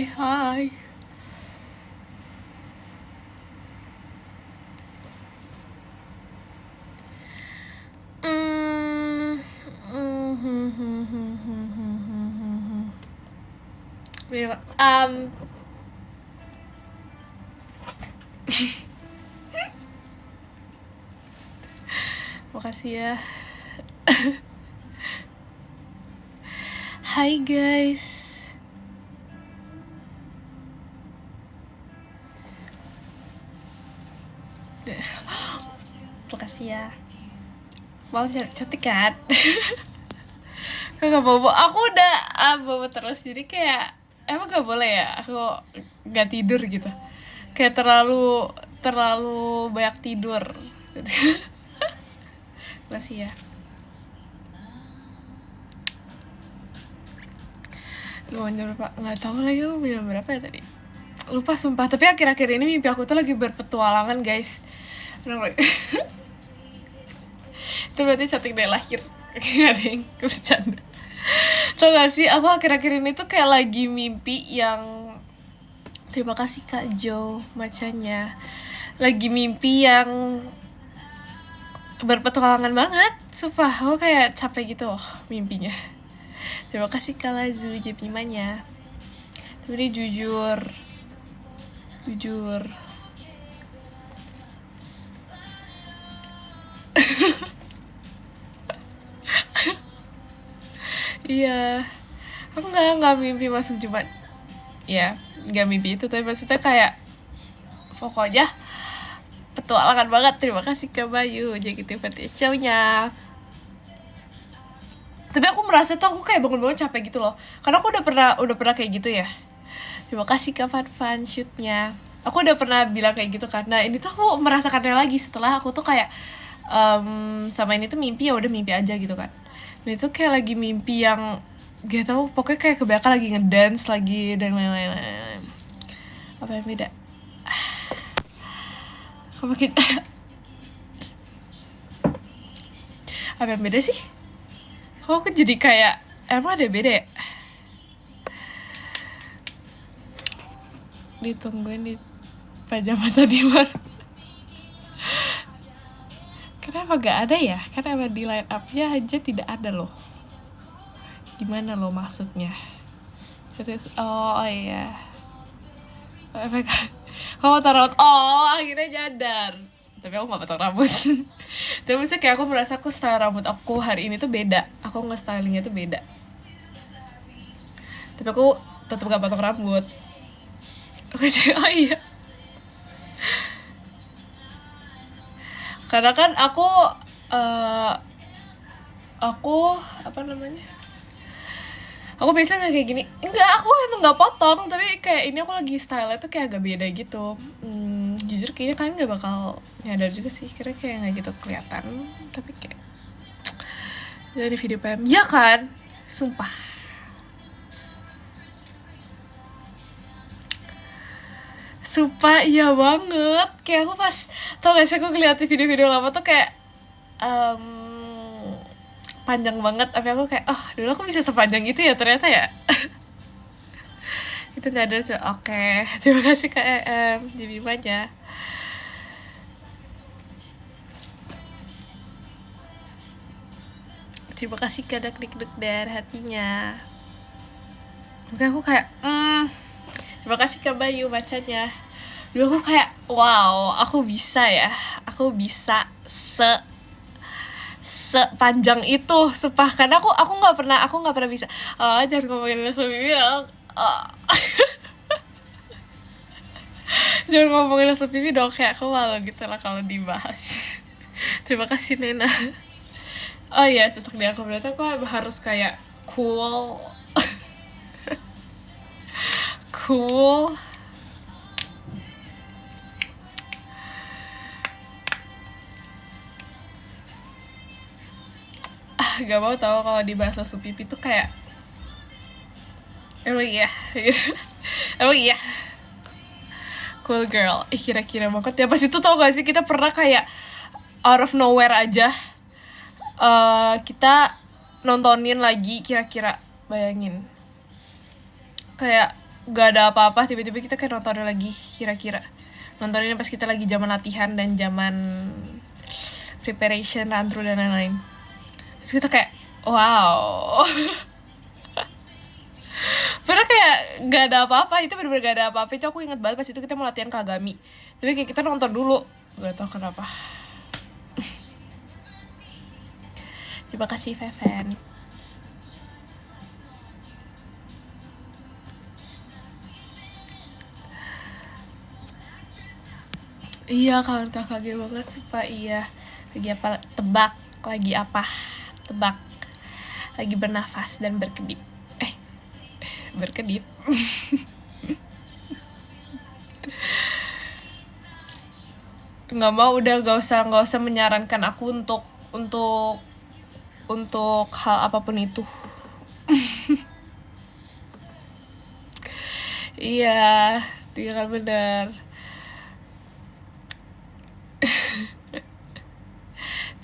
Hai. Mm, Iya, makasih ya. Hai guys. Makasih ya. Mau cantik kan? Kok gak bobo? Aku udah bobo terus, jadi kayak emang gak boleh ya aku gak tidur gitu. Kayak terlalu banyak tidur. Makasih ya. Jam berapa? Nggak tahu lagi aku jam berapa ya tadi. Lupa sumpah. Tapi akhir-akhir ini mimpi aku tuh lagi berpetualangan guys. Itu berarti cantik dari lahir. Gak ada yang bercanda. Tau gak sih, aku akhir-akhir ini tuh kayak lagi mimpi yang... Terima kasih Kak Jo macanya. Lagi mimpi yang berpetualangan banget. Sumpah, aku kayak capek gitu loh mimpinya. Terima kasih Kak Lazu jepimanya. Tapi ini jujur. Iya. Aku nggak mimpi masuk Jumat. Ya, nggak mimpi itu, tapi maksudnya kayak pokoknya petualangan banget. Terima kasih Kak Bayu JKT48 show-nya. Tapi aku merasa tuh aku kayak bangun-bangun capek gitu loh. Karena aku udah pernah kayak gitu ya. Terima kasih Kak Fan shoot-nya. Aku udah pernah bilang kayak gitu karena ini tuh aku merasakannya lagi setelah aku tuh kayak sama ini tuh mimpi, ya udah mimpi aja gitu kan. Dan itu kayak lagi mimpi yang gak tau, pokoknya kayak kebanyakan lagi ngedance lagi dan lain-lain. Apa yang beda? Apa kita? Apa yang beda sih? Kok aku jadi kayak emang ada beda ya? Ditungguin di pajama tadi mana? Kenapa gak ada ya? Kenapa di line up-nya aja tidak ada loh? Gimana loh maksudnya? Serius? Oh iya. Kamu potong rambut? Oh akhirnya nyadar. Tapi aku gak potong rambut. Tapi maksudnya kayak aku merasa aku style rambut aku hari ini tuh beda. Aku nge-stylingnya tuh beda. Tapi aku tetap gak potong rambut. Oh iya. Karena kan aku apa namanya? Aku biasanya kayak gini. Enggak, aku emang gak potong, tapi kayak ini aku lagi style tuh kayak agak beda gitu. Jujur kayaknya kalian gak bakal nyadar juga sih, kira kayak gak gitu kelihatan, tapi kayak dari video PM, ya kan? Sumpah. Sumpah iya banget. Kayak aku pas, tau gak sih aku ngeliatin video-video lama tuh kayak panjang banget. Tapi aku kayak, oh dulu aku bisa sepanjang itu ya ternyata ya. Itu nyadar tuh. Oke. Terima kasih Kak EM di bimanya. Terima kasih Kak Dek dari hatinya. Mungkin aku kayak terima kasih Kak Bayu bacanya. Dulu aku kayak wow, aku bisa ya. Aku bisa sepanjang itu, sumpah. Karena aku nggak pernah bisa. Jangan ngomongin Leslie dong. Jangan ngomongin Leslie dong, kayak aku malu gitu lah kalau dibahas. Terima kasih Nena. Oh iya, sosok di aku berarti aku harus kayak cool. Cool. Gak mau tahu kalau dibahas langsung pipi tuh kayak emang iya. Emang iya. Cool girl. Kira-kira banget ya. Pas itu tau gak sih kita pernah kayak out of nowhere aja kita nontonin lagi, kira-kira bayangin kayak gak ada apa-apa, tiba-tiba kita kayak nontonnya lagi, kira-kira nontonnya pas kita lagi zaman latihan dan zaman preparation, run through dan lain-lain. Terus kita kayak wow. Padahal kayak gak ada apa-apa, itu bener-bener gak ada apa-apa. Itu aku ingat banget pas itu kita mau latihan Kagami, tapi kayak kita nonton dulu, gak tau kenapa. Terima kasih Feven. Iya, kawan KKG banget sumpah. Iya, lagi apa, tebak, lagi apa, tebak, lagi bernafas dan berkedip, berkedip. Nggak mau, udah gak usah menyarankan aku untuk hal apapun itu. Iya, dia kan benar.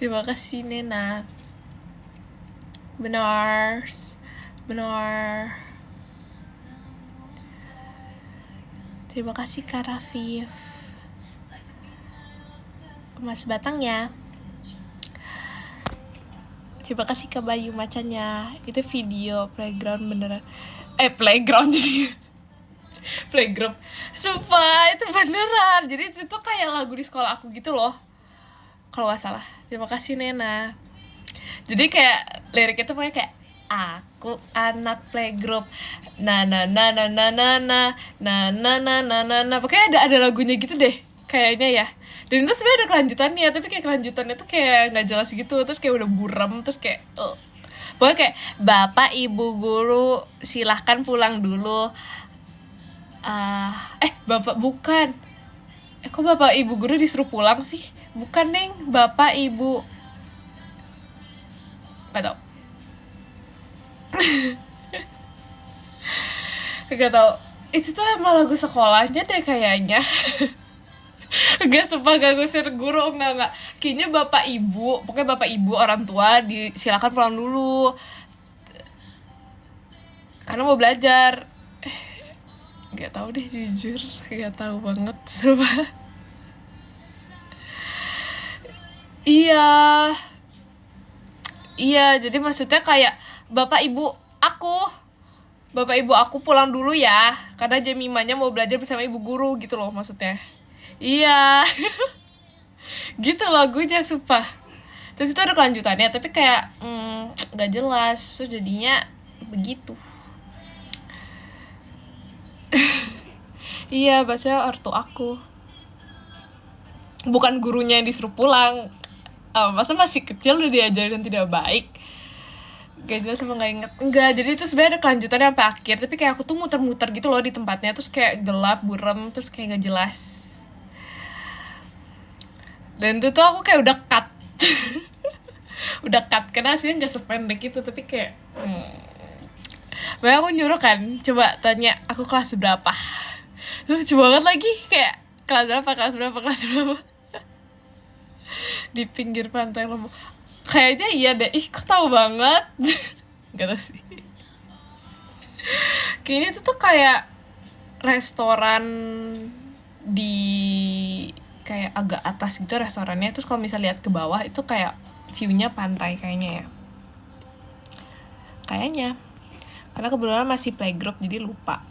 Terima kasih Nena. Benar. Terima kasih Kak Rafif. Mas Batangnya. Terima kasih Kak Bayu macannya. Itu video playground beneran. Playground jadi playground. Sumpah itu beneran. Jadi itu kayak lagu di sekolah aku gitu loh, kalau nggak salah. Terima kasih Nena. Jadi kayak lirik itu pokoknya kayak aku anak playgroup, na na na na na na na na na na na na na. Pokoknya ada lagunya gitu deh kayaknya ya. Dan itu sebenarnya ada kelanjutannya, tapi kayak kelanjutannya tuh kayak nggak jelas gitu. Terus kayak udah buram, terus kayak pokoknya kayak bapak ibu guru silahkan pulang dulu. Bapak bukan. Kok bapak ibu guru disuruh pulang sih? Bukan Neng, bapak ibu gak tau. Gak tau. Itu tuh emang lagu sekolahnya deh kayaknya. Enggak, sumpah gak ngusir guru, enggak. Kayaknya bapak ibu, pokoknya bapak ibu orang tua silakan pulang dulu karena mau belajar. Gak tau deh, jujur gak tahu banget sumpah. Iya, jadi maksudnya kayak bapak ibu aku pulang dulu ya, karena Jemimanya mau belajar bersama ibu guru gitu loh maksudnya. Iya. Gitu lagunya sumpah. Terus itu ada kelanjutannya, tapi kayak gak jelas, so jadinya begitu. Iya, baca ortu aku, bukan gurunya yang disuruh pulang. Masa masih kecil udah diajarin tidak baik? Gak jelas sama gak inget. Enggak, jadi itu sebenarnya ada kelanjutannya sampai akhir, tapi kayak aku tuh muter-muter gitu loh di tempatnya, terus kayak gelap, buram, terus kayak gak jelas. Dan itu tuh aku kayak udah cut. Udah cut, karena aslinya gak sependek itu, tapi kayak makanya aku nyuruh kan, coba tanya aku kelas berapa. Lucu banget lagi, kayak kelas berapa di pinggir pantai Lombok. Kayaknya iya deh, kok tahu banget. Gak tau sih. Kayaknya itu tuh kayak restoran di kayak agak atas gitu restorannya. Terus kalau misalnya lihat ke bawah itu kayak view-nya pantai kayaknya ya. Kayaknya. Karena kebetulan masih playgroup jadi lupa.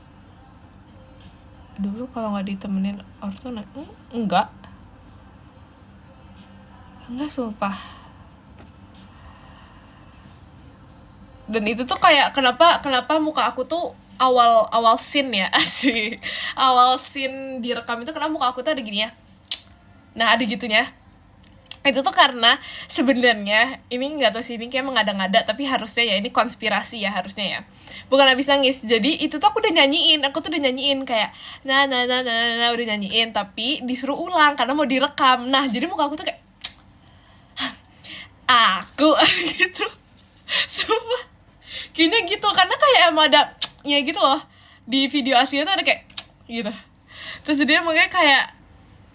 Dulu kalau nggak ditemenin ortu enggak sumpah. Dan itu tuh kayak kenapa muka aku tuh awal scene ya, asik. Awal scene direkam itu kenapa muka aku tuh ada gini ya. Nah, ada gitunya. Itu tuh karena sebenarnya ini nggak tahu sih, ini kayak mengada-ngada, tapi harusnya ya ini konspirasi ya harusnya ya, bukan habis nangis. Jadi itu tuh aku udah nyanyiin kayak nah udah nyanyiin, tapi disuruh ulang karena mau direkam. Nah jadi muka aku tuh kayak aku gitu. Sumpah kayaknya gitu, karena kayak emang ada ya gitu loh di video aslinya tuh ada kayak gitu. Terus dia makanya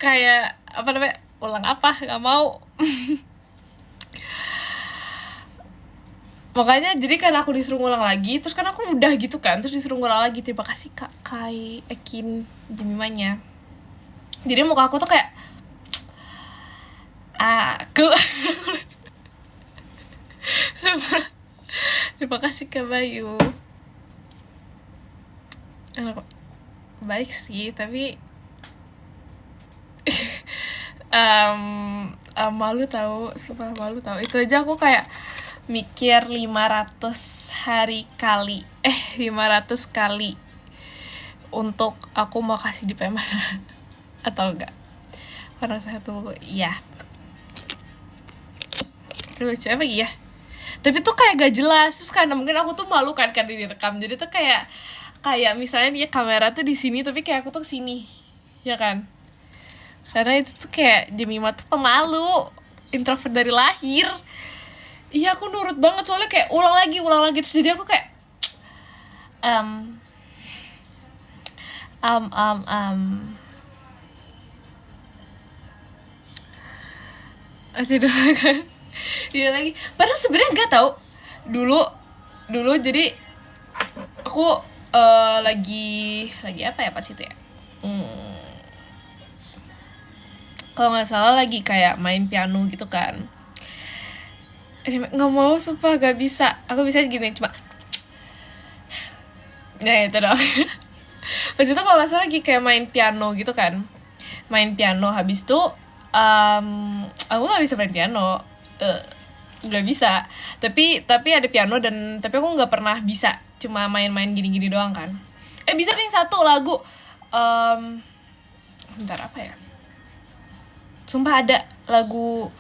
kayak apa namanya, ulang apa, nggak mau. Makanya jadi kan aku disuruh ngulang lagi, terus kan aku udah gitu kan, terus disuruh ngulang lagi. Terima kasih Kak Kai Ekin Jemimanya. Jadi muka aku tuh kayak aku terima kasih Kak Bayu. Baik sih, tapi malu tahu, sumpah malu tahu. Itu aja aku kayak mikir 500 kali untuk aku mau kasih di mana atau enggak. Karena satu iya. Lucu apa ya? Tapi tuh kayak gak jelas, terus karena mungkin aku tuh malu kan direkam. Jadi tuh kayak misalnya dia kamera tuh di sini tapi kayak aku tuh kesini, ya kan? Karena itu tuh kayak Jemima tuh pemalu, introvert dari lahir. Iya aku nurut banget soalnya kayak ulang lagi terus jadi aku kayak masih doang kan. Iya lagi. Padahal sebenarnya nggak tahu. Dulu jadi aku lagi apa ya pas itu ya? Kalau nggak salah lagi kayak main piano gitu kan. Nggak mau, sumpah gak bisa. Aku bisa gini cuma nah itu dong. Pas itu kalau nggak salah lagi kayak main piano gitu kan, main piano habis itu aku nggak bisa main piano, nggak bisa. Tapi ada piano dan tapi aku nggak pernah bisa, cuma main-main gini-gini doang kan. Bisa nih satu lagu, bentar apa ya? Sumpah ada lagu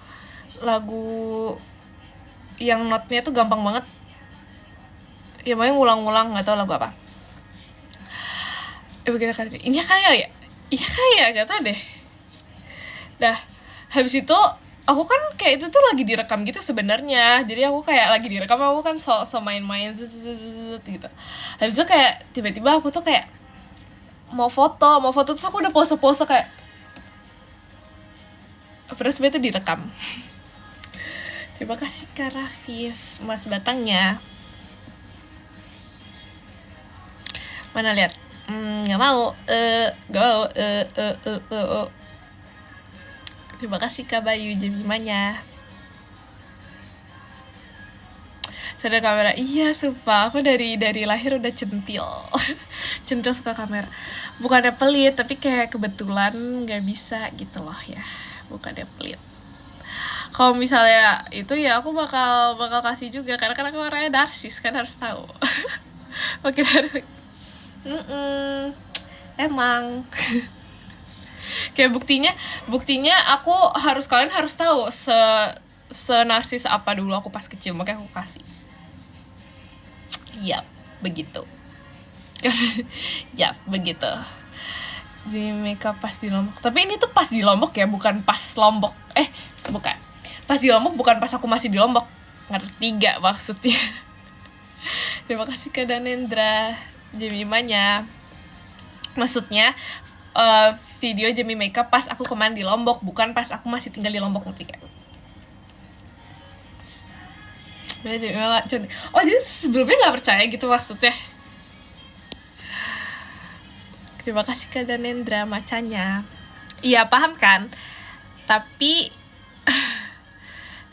yang notnya tuh gampang banget. Ya main ngulang-ngulang, nggak tahu lagu apa. Begitu kan ini kayak ya? Iya kayak nggak tahu deh. Dah habis itu aku kan kayak itu tuh lagi direkam gitu sebenarnya. Jadi aku kayak lagi direkam, aku kan so main-main gitu. Habis itu kayak tiba-tiba aku tuh kayak mau foto terus aku udah pose kayak padahal sebenarnya itu direkam. Terima kasih Kak Rafif, Mas Batangnya. Mana lihat? Nggak mau. Terima kasih Kak Bayu Jemimanya. Sudah kamera. Iya, sumpah aku dari lahir udah centil. Centil suka kamera. Bukannya pelit, tapi kayak kebetulan nggak bisa gitu loh ya. Bukannya pelit. Kalau misalnya itu ya aku bakal kasih juga karena aku orangnya narsis kan, harus tahu. Makin harus emang kayak buktinya aku kalian harus tahu narsis apa dulu aku pas kecil, makanya aku kasih. Yap, begitu. Yap, begitu. Jadi makeup pas di Lombok. Tapi ini tuh pas di Lombok ya, bukan pas Lombok. Bukan. Pas di Lombok bukan pas aku masih di Lombok. Ngerti gak maksudnya? Terima kasih Kak Danendra Jemimanya. Maksudnya video Jemi Makeup pas aku kemarin di Lombok, bukan pas aku masih tinggal di Lombok, ngerti gak? Oh jadi sebelumnya gak percaya gitu maksudnya. Terima kasih Kak Danendra macanya. Iya paham kan? Tapi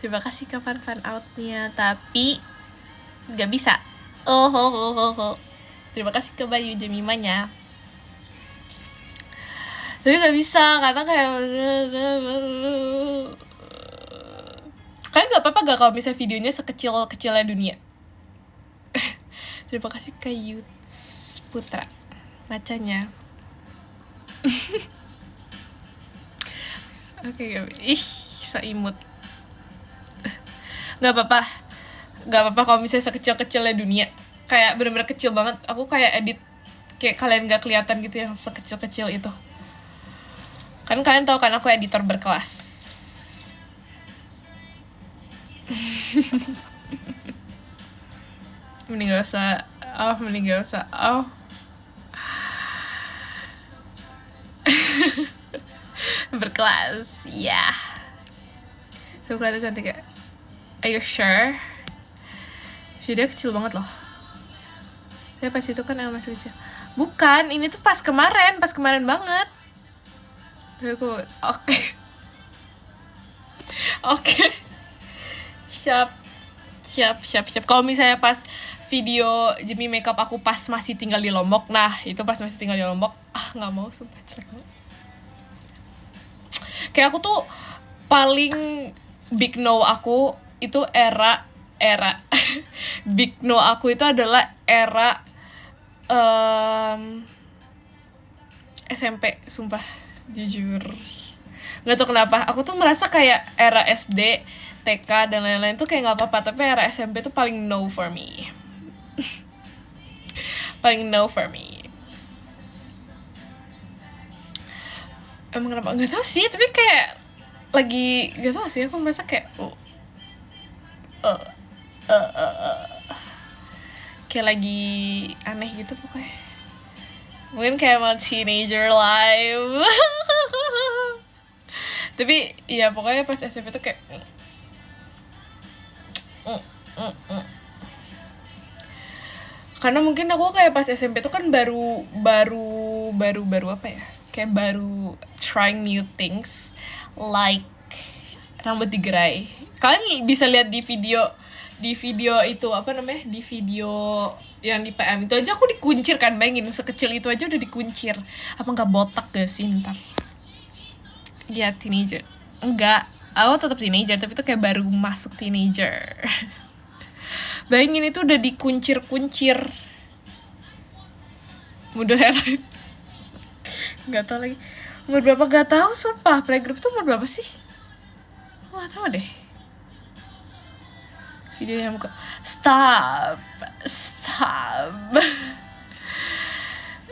terima kasih kapan fan outnya, tapi nggak bisa. Terima kasih ke Bayu Jemimanya. Tapi nggak bisa karena kayak kalian nggak apa-apa gak kalau misalnya videonya sekecilnya dunia. Terima kasih ke Yuts Putra macanya. Oke, so imut. Nggak apa-apa kalau misalnya sekecil-kecilnya dunia, kayak bener-bener kecil banget. Aku kayak edit kayak kalian nggak kelihatan gitu yang sekecil-kecil itu. Kan kalian tahu kan aku editor berkelas. Mending gak usah. Berkelas, ya. Tuh kelihatan cantik gak? Are you sure? Jadi dia kecil banget loh. Saya pas itu kan yang masih kecil. Bukan, ini tuh pas kemarin banget. Oke. Oke. Siap. Kalau misalnya pas video Jemi makeup aku pas masih tinggal di Lombok, nah itu pas masih tinggal di Lombok, nggak mau, sumpah jelek banget. Kayak aku tuh paling big no aku itu era big no aku itu adalah era SMP, sumpah, jujur. Nggak tau kenapa, aku tuh merasa kayak era SD, TK, dan lain-lain tuh kayak nggak apa-apa, tapi era SMP tuh paling no for me. Paling no for me. Emang kenapa? Nggak tahu sih, tapi kayak lagi nggak tahu sih, aku merasa kayak kayak lagi aneh gitu pokoknya. Mungkin kayak mau teenager life. Tapi ya pokoknya pas SMP tuh kayak karena mungkin aku kayak pas SMP tuh kan baru apa ya, kayak baru trying new things, like rambut digerai. Kalian bisa lihat di video itu apa namanya, di video yang di PM itu aja aku dikuncir kan, bayangin sekecil itu aja udah dikuncir. Apa nggak botak gak sih ntar? Ya teenager, enggak, aku tetap teenager tapi tuh kayak baru masuk teenager. Bayangin itu udah dikuncir-kuncir. Mudah heran. Nggak tahu lagi umur berapa, nggak tahu sumpah. Playgroup tuh umur berapa sih? Nggak tahu deh. Video yang kok stop.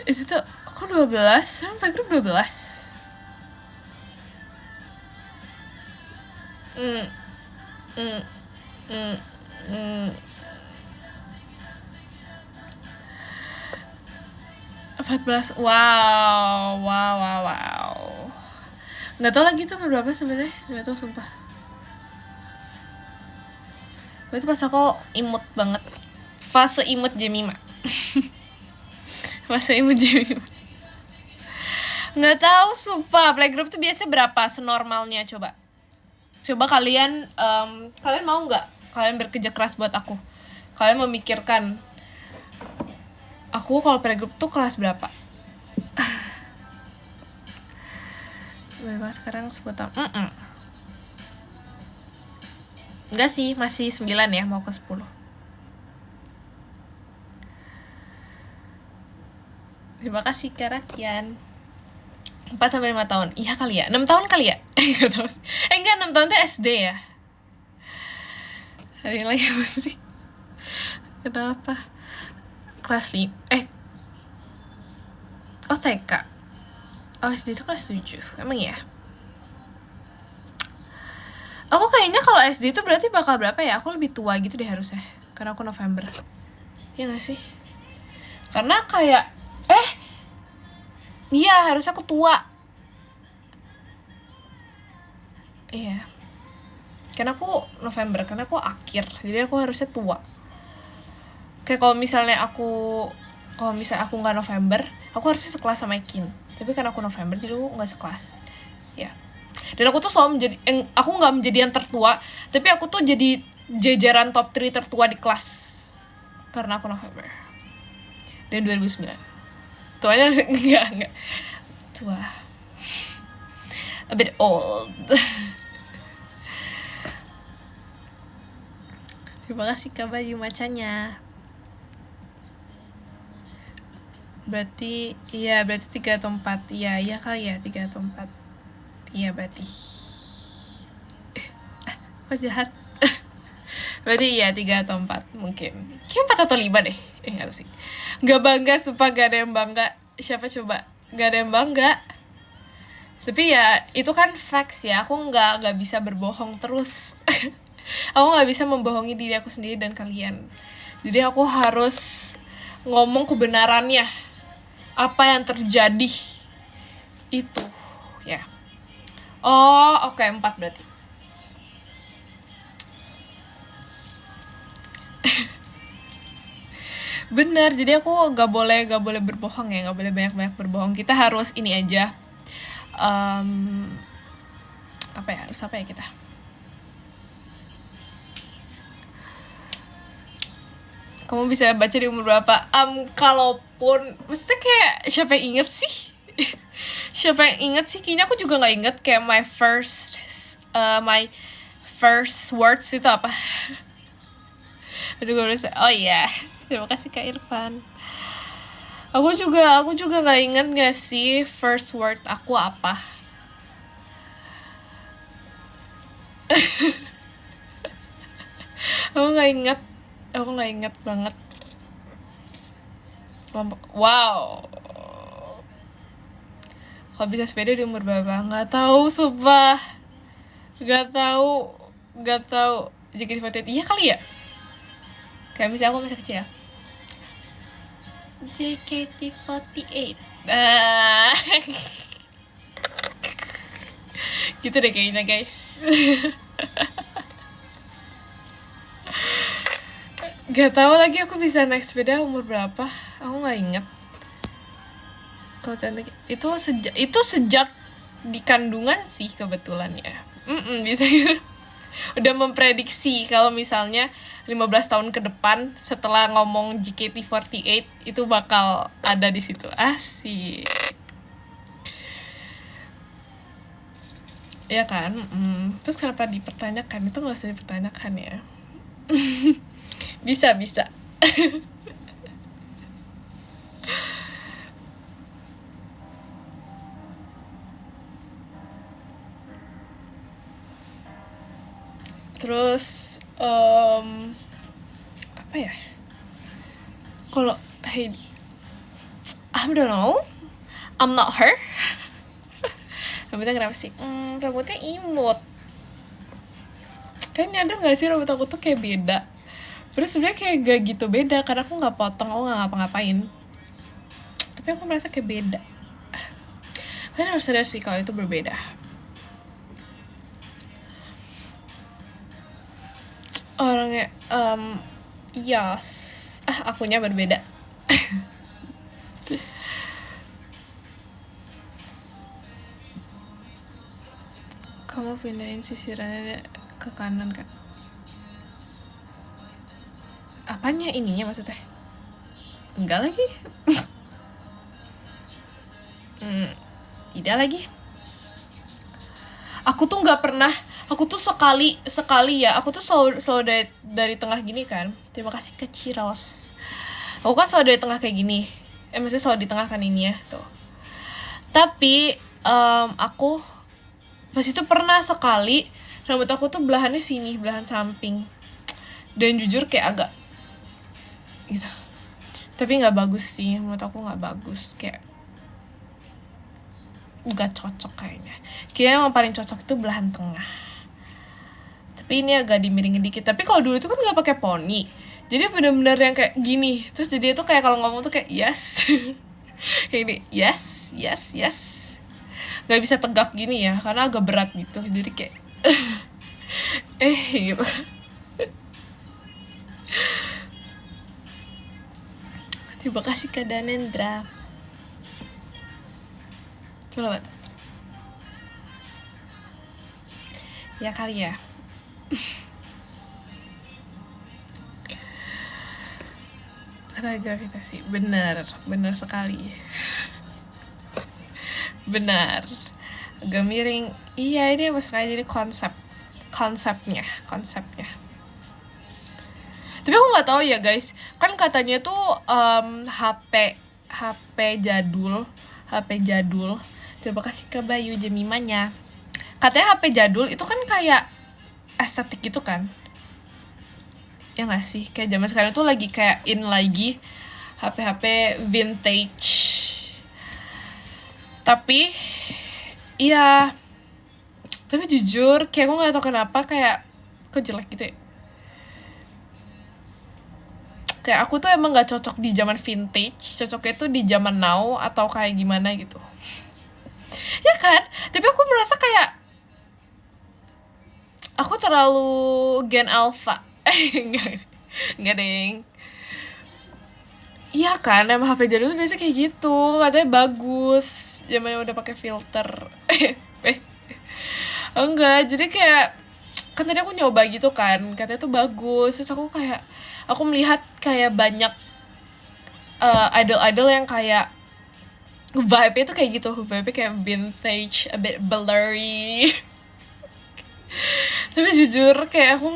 Itu tuh kok 12? Sama playgroup 12. 14. Wow. Nggak tahu lagi tuh umur berapa sebenarnya, nggak tahu sumpah. Itu pas aku imut banget, fase imut Jemima. Fase imut Jemima. Nggak tahu sumpah. Playgroup tuh biasanya berapa senormalnya? Coba kalian kalian mau nggak kalian bekerja keras buat aku? Kalian memikirkan aku kalau playgroup tuh kelas berapa? Berapa sekarang? 10 tahun. Enggak sih, masih 9 ya, mau ke 10. Terima kasih Karakian. 4-5 tahun. Iya kali ya, 6 tahun kali ya. Enggak, 6 tahun tuh SD ya. Hari lagi apa sih? Kenapa? Kelas 5. Oh TK. Oh SD itu kelas 7. Emang ya? Aku kayaknya kalau SD itu berarti bakal berapa ya? Aku lebih tua gitu deh harusnya, karena aku November. Iya gak sih? Karena kayak iya harusnya aku tua. Iya. Karena aku November, karena aku akhir, jadi aku harusnya tua. Kayak kalau misalnya aku nggak November, aku harusnya sekelas sama Ekin. Tapi karena aku November, jadi aku nggak sekelas. Ya. Dan aku tuh selalu menjadi, aku nggak menjadi yang tertua, tapi aku tuh jadi jajaran top 3 tertua di kelas karena aku November. Dan 2009. Tuanya enggak. Tua. A bit old. Terima kasih Kak Bayu macanya. Berarti 3 atau 4. Iya kali ya 3 atau 4. Iya berarti. Kok jahat? Berarti iya 3 atau 4 mungkin. Kayak 4 atau 5 deh. Enggak sih. Enggak bangga, sumpah gak ada yang bangga. Siapa coba? Gak ada yang bangga. Tapi ya itu kan facts ya. Aku gak bisa berbohong terus. Aku gak bisa membohongi diri aku sendiri dan kalian. Jadi aku harus ngomong kebenarannya. Apa yang terjadi itu ya. Oh oke, 4 berarti. Bener, jadi aku gak boleh berbohong ya, gak boleh banyak-banyak berbohong. Kita harus ini aja. Harus apa ya kita? Kamu bisa baca di umur berapa? Kalaupun, maksudnya kayak siapa yang inget sih? Siapa yang inget sih? Kayaknya aku juga nggak inget kayak my first words itu apa? Aduh, gue bisa. Oh iya, terima kasih Kak Irfan. Aku juga nggak inget nggak sih first word aku apa? Aku nggak inget banget. Wow. Kalau bisa sepeda di umur berapa? Nggak tahu, sumpah. Nggak tahu. JKT48, iya kali ya? Kayak misalnya aku masih kecil. JKT48. Gitu deh kayaknya, guys. Gak tahu lagi aku bisa naik sepeda umur berapa. Aku nggak inget. Kalau cantik itu sejak di kandungan sih kebetulan ya. Bisa udah memprediksi kalau misalnya 15 tahun ke depan setelah ngomong JKT48 itu bakal ada di situ. Asik. Ya kan? Terus kenapa dipertanyakan? Itu nggak usah dipertanyakan ya. Bisa. Terus apa ya? Kalau hey, I don't know, I'm not her. Rambutnya kenapa sih? Rambutnya imut. Kayaknya ada nggak sih rambut aku tuh kayak beda? Terus sebenarnya kayak gak gitu beda karena aku nggak potong, aku nggak ngapa-ngapain. Tapi aku merasa kayak beda. Kalian harus sadar sih kalau itu berbeda. Orangnya yes, akunya berbeda. Kamu pindahin sisirannya ke kanan kan? Apanya ininya maksudnya? Enggak lagi. Tidak lagi. Aku tuh nggak pernah. Aku tuh sekali ya. Aku tuh selalu dari tengah gini kan. Terima kasih ke Ciros. Aku kan selalu dari tengah kayak gini. Maksudnya selalu di tengah kan ini ya tuh. Tapi aku pas itu pernah sekali rambut aku tuh belahannya sini, belahan samping. Dan jujur kayak agak gitu. Tapi nggak bagus sih, menurut aku nggak bagus, kayak nggak cocok kayaknya. Kayaknya yang paling cocok itu belahan tengah. Tapi ini agak dimiringin dikit. Tapi kalau dulu itu kan nggak pakai poni, jadi bener-bener yang kayak gini. Terus jadi itu kayak kalau ngomong tuh kayak yes, kayak ini yes. Nggak bisa tegak gini ya, karena agak berat gitu. Jadi kayak gitu. Terima kasih Kak Danendra. Selamat. Ya kali ya. Kata gravitasi, benar sekali. Benar. Agak miring. Iya, ini apa sekali jadi konsepnya. Tapi aku nggak tahu ya guys. Kan katanya tuh HP jadul. Terima kasih ke Bayu Jemimanya. Katanya HP jadul itu kan kayak estetik gitu kan. Ya nggak sih, kayak zaman sekarang tuh lagi kayak in lagi HP vintage. Tapi iya, tapi jujur kayak aku nggak tahu kenapa kayak kok jelek gitu ya. Kayak aku tuh emang nggak cocok di zaman vintage, cocoknya tuh di zaman now atau kayak gimana gitu. Ya kan, tapi aku merasa kayak aku terlalu gen alpha. Enggak deng. Iya kan, emang HP jadul tuh biasa kayak gitu, katanya bagus, zamannya udah pakai filter. eh, enggak, jadi kayak kan tadi aku nyoba gitu kan, katanya tuh bagus, terus aku kayak aku melihat kayak banyak idol-idol yang kayak vibe-nya tuh kayak gitu, vibe-nya kayak vintage, a bit blurry. Tapi jujur kayak aku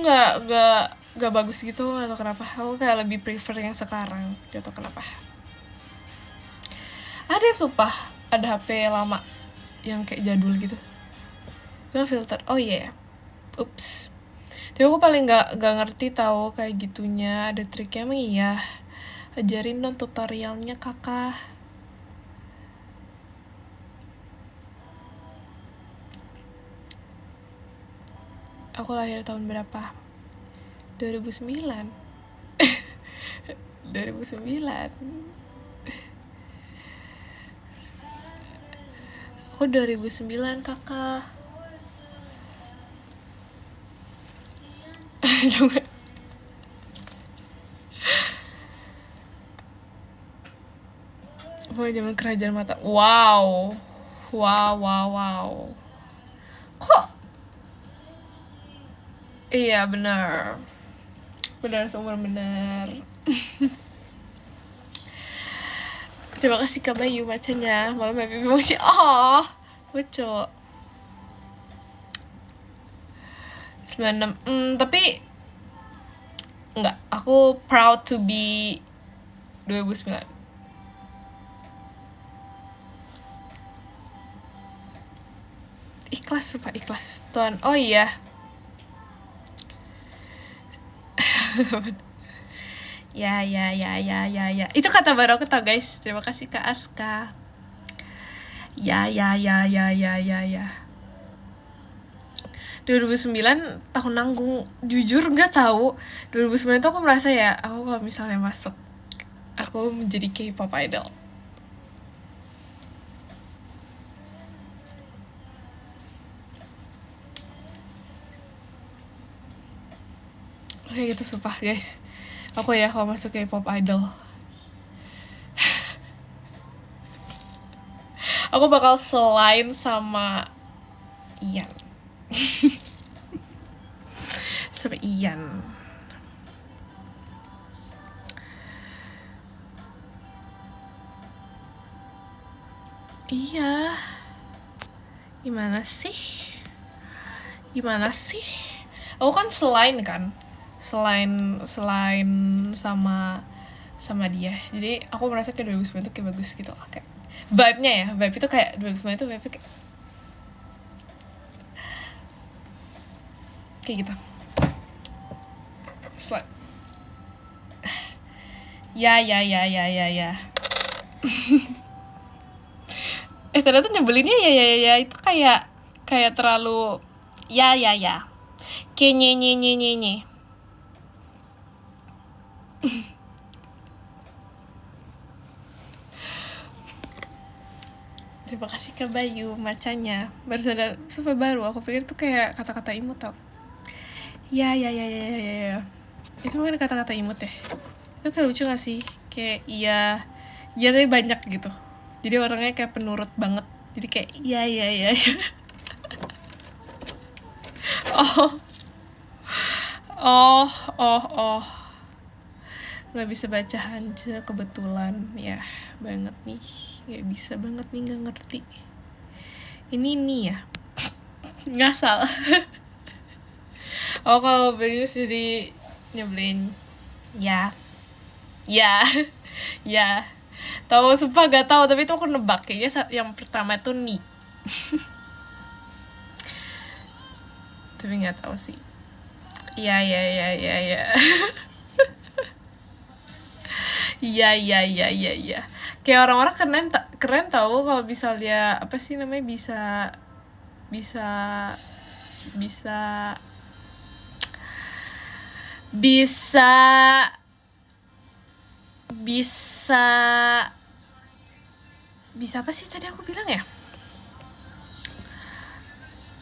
nggak bagus gitu atau kenapa, aku kayak lebih prefer yang sekarang gitu kenapa. Ada yang sumpah, ada HP lama yang kayak jadul gitu, cuma filter. Oh iya, ups. Tapi aku paling nggak ngerti tahu kayak gitunya, ada triknya emang iya. Ajarin dong tutorialnya kakak. Aku lahir tahun berapa? 2009. 2009. Aku 2009 kakak. Coba. Oh, zaman kerajaan mata. Wow. Wow. Kok? Iya benar. Benar seumur benar. Terima kasih Kak Bayu bacanya. Malam happy emoji. Oh, lucu. 96. Tapi enggak, aku proud to be 2009. Ikhlas, sumpah ikhlas. Tuhan, oh iya. Ya. Itu kata baru aku tau guys. Terima kasih Kak Aska. Ya. 2009 tahun nanggung, jujur nggak tahu. 2009 tuh aku merasa ya, aku kalau misalnya masuk, aku menjadi K-pop idol. Oke gitu sumpah guys, aku ya kalau masuk K-pop idol, aku bakal selain sama Ian. Sama Ian. Iya. Gimana sih? Aku kan selain sama dia. Jadi aku merasa kayak 2009 itu kayak bagus gitu. Kayak vibe-nya ya, vibe itu kayak 2009 itu vibe kayak gitu. Slide. Ya. Ternyata nyebelinnya ya itu kayak terlalu ya. Kayak nye. Terima kasih Kak Bayu macanya. Baru sadar, sampai baru aku pikir tuh kayak kata-kata imut tau. Ya. Itu bukan kata-kata imut ya. Itu kayak lucu gak sih? Kayak iya tapi banyak gitu. Jadi orangnya kayak penurut banget. Jadi kayak iya. Oh. Nggak bisa baca hanja kebetulan ya banget nih. Nggak bisa banget nih, nggak ngerti. Ini nih ya. Ngasal. Oh kalau Berius jadi nyebelin. Ya. Tahu sumpah gak tahu, tapi itu aku nebak kayaknya yang pertama itu nih. Tapi nggak tahu sih. Ya. Iya. Kayak orang-orang keren tahu kalau misalnya apa sih namanya bisa apa sih tadi aku bilang ya?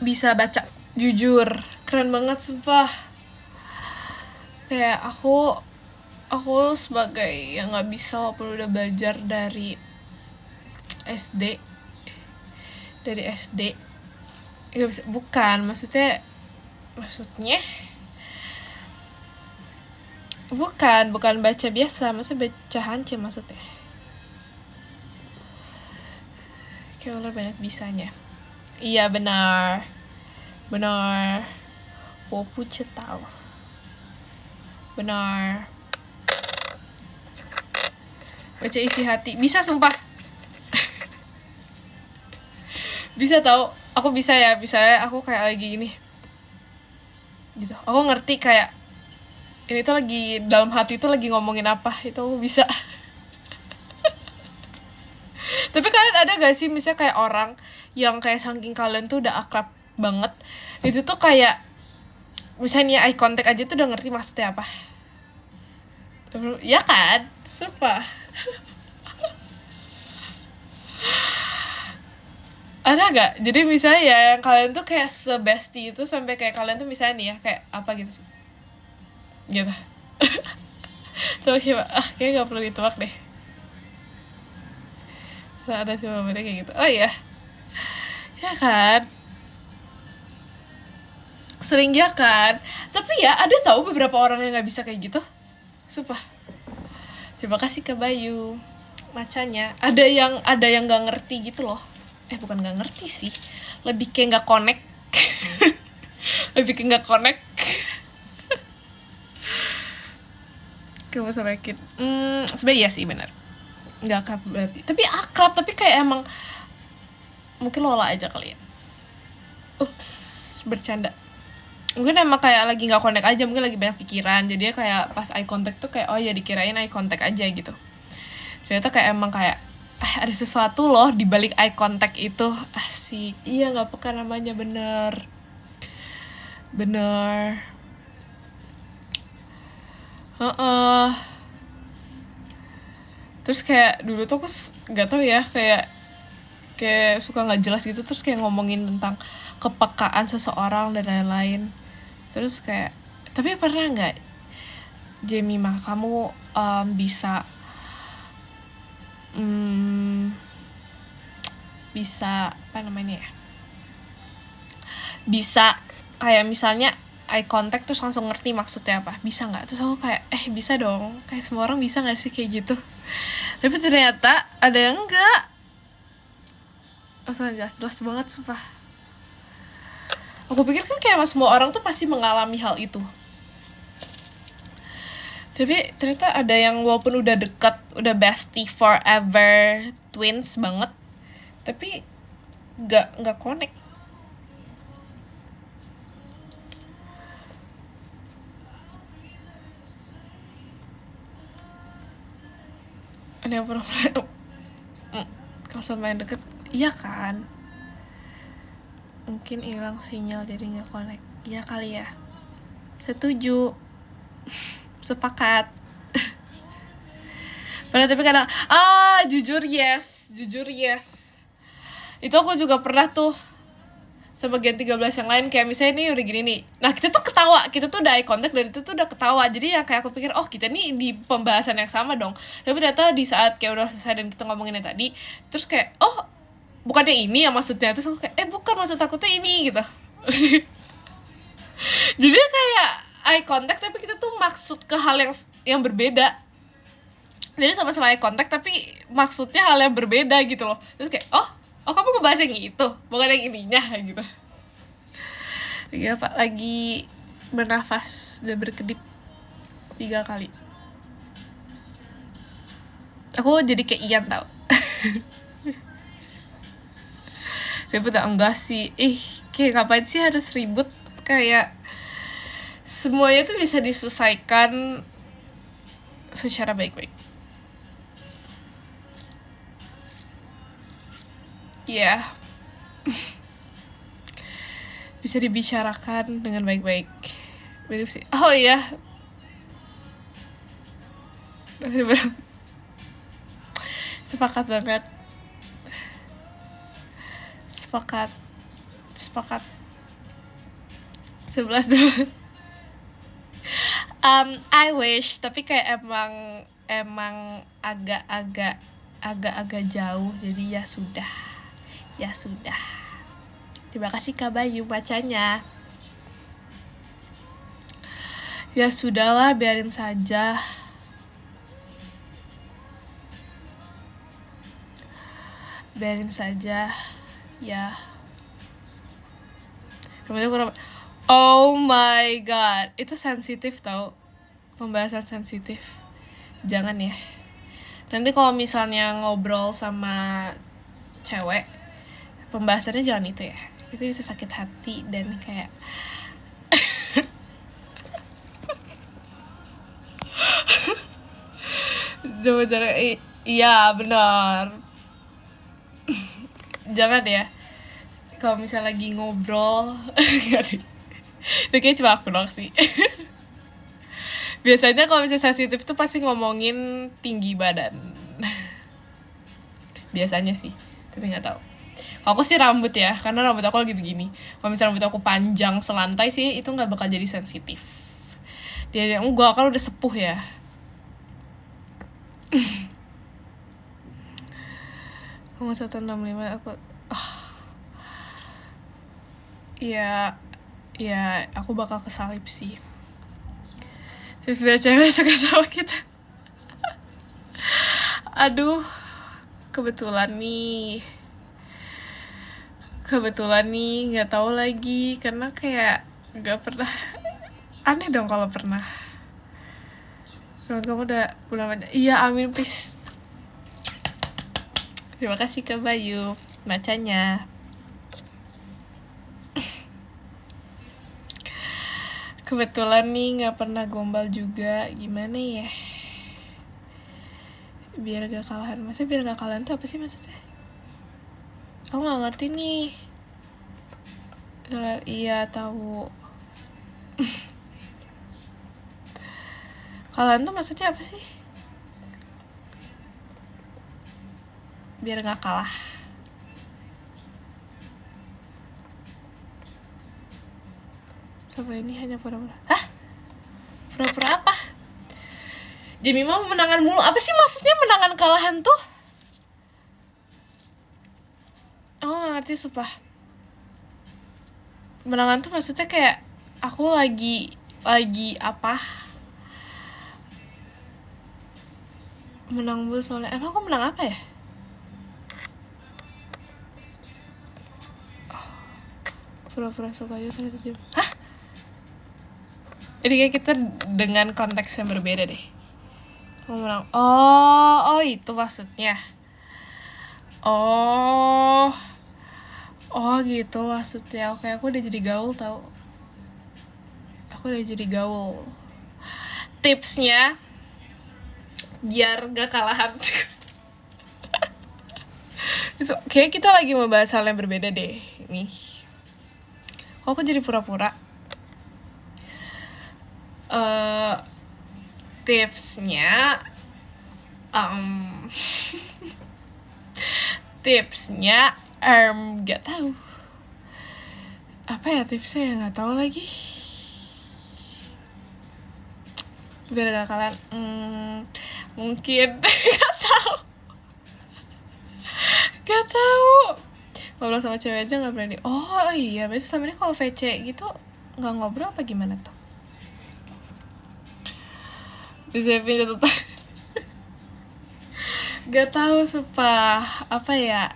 Bisa baca, jujur keren banget sumpah. Kayak aku aku sebagai yang nggak bisa walaupun udah belajar dari SD nggak bisa, bukan maksudnya bukan baca biasa, maksudnya baca hance maksudnya. Kayak ular banyak bisanya. Iya benar. Wopu tahu. Benar. Baca isi hati bisa sumpah. Bisa tahu, aku bisa ya aku kayak lagi gini gitu, aku ngerti kayak ini tuh lagi dalam hati tuh lagi ngomongin apa, itu aku bisa. Tapi kalian ada gak sih misalnya kayak orang yang kayak saking kalian tuh udah akrab banget, itu tuh kayak misalnya eye contact aja tuh udah ngerti maksudnya apa, ya kan? Sumpah. Ada gak? Jadi misalnya ya yang kalian tuh kayak sebesti itu sampai kayak kalian tuh misalnya nih ya kayak apa gitu coba coba, kayak gak perlu ditebak deh. Nah, ada coba beda kayak gitu. Oh iya, ya kan, sering ya kan. Tapi ya ada tahu beberapa orang yang nggak bisa kayak gitu, sumpah. Terima kasih ke Bayu macanya. Ada yang nggak ngerti gitu loh. Bukan nggak ngerti sih, lebih kayak nggak connect. Lebih kayak nggak connect. Kamu semakin sebenarnya sih benar, nggak akrab berarti, tapi akrab, tapi kayak emang mungkin Lola aja kali ya. Bercanda. Mungkin emang kayak lagi nggak connect aja, mungkin lagi banyak pikiran, jadi kayak pas eye contact tuh kayak oh ya dikirain eye contact aja gitu. Ternyata kayak emang kayak ada sesuatu loh di balik eye contact itu. Asik. Iya, nggak peka namanya, bener. Terus kayak dulu tuh aku nggak tahu ya, kayak suka nggak jelas gitu, terus kayak ngomongin tentang kepekaan seseorang dan lain-lain. Terus kayak, tapi pernah nggak Jemimah kamu bisa apa namanya ya, bisa kayak misalnya eye contact terus langsung ngerti maksudnya apa, bisa nggak? Terus aku kayak bisa dong, kayak semua orang bisa nggak sih kayak gitu. Tapi ternyata ada yang enggak, langsung jelas banget sumpah. Aku pikir kan kayak semua orang tuh pasti mengalami hal itu, tapi ternyata ada yang walaupun udah dekat, udah bestie forever, twins banget, tapi nggak connect. Ada yang pernah kalau sama yang deket, iya kan? Mungkin hilang sinyal jadi nggak connect. Iya kali ya. Setuju. Sepakat. Pernah, tapi kadang jujur yes. Itu aku juga pernah tuh sama Gen 13 yang lain, kayak misalnya nih udah gini nih, nah kita tuh ketawa, kita tuh udah eye contact dan itu tuh udah ketawa, jadi yang kayak aku pikir kita nih di pembahasan yang sama dong, tapi ternyata di saat kayak udah selesai dan kita ngomonginnya tadi, terus kayak bukannya ini ya maksudnya, terus aku kayak bukan, maksud aku tuh ini gitu. Jadi kayak eye contact tapi kita tuh maksud ke hal yang berbeda, jadi sama-sama eye contact tapi maksudnya hal yang berbeda gitu loh. Terus kayak kamu ngebahas yang itu, bukan yang ininya gitu. Iya Pak, lagi bernafas dan berkedip 3 kali. Aku jadi kayak Ian tau. Ribut enggak sih, kayak ngapain sih harus ribut, kayak semuanya tuh bisa diselesaikan secara baik-baik. Ya, bisa dibicarakan dengan baik-baik. Mirip sih. Oh iya, sepakat banget. Sepakat 11 dulu. I wish, tapi kayak emang agak-agak jauh, jadi ya sudah. Terima kasih Kak Bayu bacanya. Ya sudahlah, biarin saja. Ya. Oh my god, itu sensitif tau, pembahasan sensitif. Jangan ya. Nanti kalau misalnya ngobrol sama cewek, pembahasannya jangan itu ya. Itu bisa sakit hati dan kayak jangan iya benar. Jangan ya. Kalau misalnya lagi ngobrol, itu kayaknya cuma aku doang sih. Biasanya kalau misalnya sensitif tuh pasti ngomongin tinggi badan. Biasanya sih, tapi nggak tahu. Kalau aku sih rambut ya, karena rambut aku lagi begini. Kalau misalnya rambut aku panjang selantai sih, itu nggak bakal jadi sensitif. Dia gue kan udah sepuh ya. Kamu 165 aku ya aku bakal kesalip sih. Terus biar cewek suka sama kita. Aduh, kebetulan nih nggak tahu lagi, karena kayak nggak pernah. Aneh dong kalau pernah. Kamu udah banyak. Iya, amin please. Terima kasih Kak Bayu bacanya. Kebetulan nih nggak pernah gombal juga, gimana ya? Biar gak kalahan. Maksudnya biar gak kalahan tuh apa sih maksudnya? Aku nggak ngerti nih. Iya tahu. Kalahan tuh maksudnya apa sih? Biar gak kalah. Sampai ini hanya pura-pura. Hah? Pura-pura apa? Jemima menangan mulu. Apa sih maksudnya menangan kalahan tuh? Aku gak ngerti sumpah. Menangan tuh maksudnya kayak aku lagi apa? Menang mulu soalnya. Emang aku menang apa ya? Pura-pura suka aja ternyata jam. Hah? Ini kayak kita dengan konteks yang berbeda deh. Menang. Oh itu maksudnya. Oh gitu maksudnya. Oke, aku udah jadi gaul tau. Tipsnya biar gak kalahan. Kayak kita lagi membahas hal yang berbeda deh. Nih, kok aku jadi pura-pura? Tipsnya gak tahu apa ya tipsnya, ya nggak tahu lagi. Biar gak kalian mungkin gak tahu ngobrol sama cewek aja nggak berani. Oh iya, biasanya selama ini kalau VC gitu nggak ngobrol apa gimana tuh? Bisa pindah tetap. Gak tahu sumpah apa ya.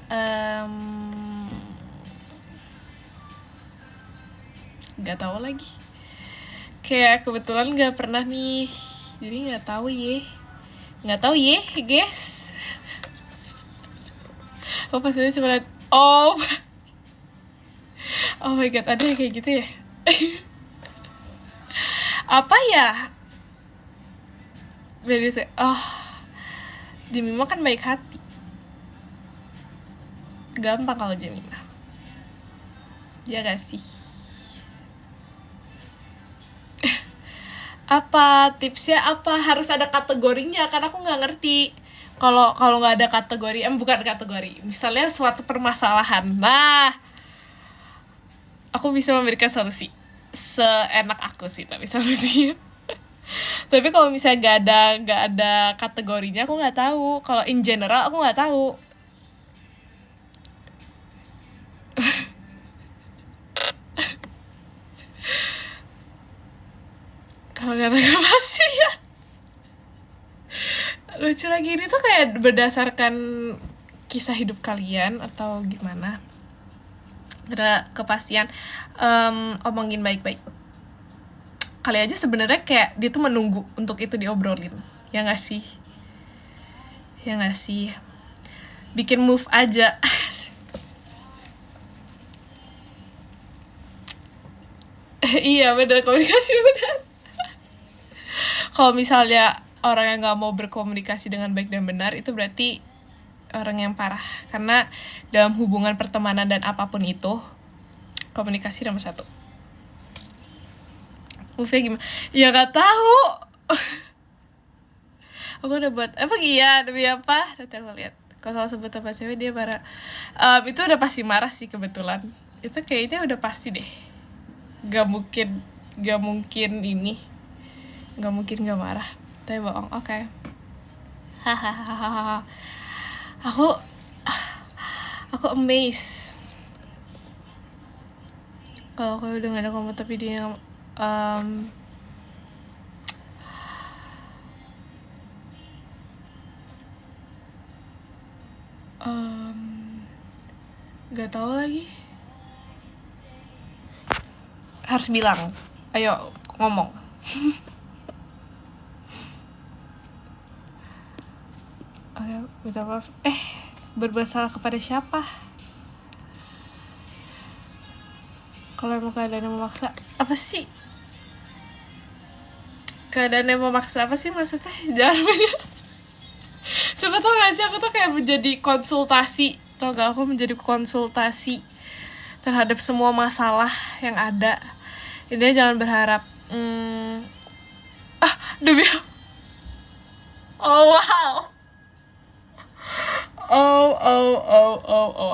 Gak tahu lagi. Kayak kebetulan gak pernah nih, jadi gak tahu ye guys. Oh pas itu cuma liat, oh my god, ada kayak gitu ya. Apa ya? Biar saya, Jemima kan baik hati. Gampang kalau Jemima. Ya gak sih? Apa tipsnya? Apa harus ada kategorinya? Karena aku nggak ngerti. Kalau nggak ada kategori, bukan kategori. Misalnya suatu permasalahan, nah, aku bisa memberikan solusi seenak aku sih, tapi solusinya Tapi kalau misalnya nggak ada kategorinya, aku nggak tahu. Kalau in general aku nggak tahu. Kalau nggak ada kepastian. Lucu lagi, ini tuh kayak berdasarkan kisah hidup kalian atau gimana? Ada kepastian. Omongin baik-baik. Kali aja sebenarnya kayak dia tuh menunggu untuk itu diobrolin. Ya nggak sih? Ya nggak sih? Bikin move aja. Iya bener, komunikasi bener. Kalau misalnya orang yang nggak mau berkomunikasi dengan baik dan benar, itu berarti orang yang parah. Karena dalam hubungan pertemanan dan apapun itu, komunikasi nomor 1. Move-nya gimana? Ya nggak tahu. Aku udah buat apa iya demi apa? Nanti aku lihat. Kalau sebut apa cewek dia marah. Itu udah pasti marah sih kebetulan. Itu kayaknya udah pasti deh. Gak mungkin ini. Gak mungkin gak marah. Tapi bohong. Oke. Hahaha. Aku amazed. Kalau aku udah gak ada kamu tapi dia gak tahu lagi. Harus bilang. Ayo ngomong. Oke, minta maaf. Berbuat salah kepada siapa? Kalau emang keadaan yang memaksa, apa sih? Keadaan yang memaksa apa sih maksudnya? Jangan banyak. Siapa tau gak sih, aku tuh kayak menjadi konsultasi. Tau gak, aku menjadi konsultasi terhadap semua masalah yang ada. Intinya jangan berharap. Demi. Oh wow.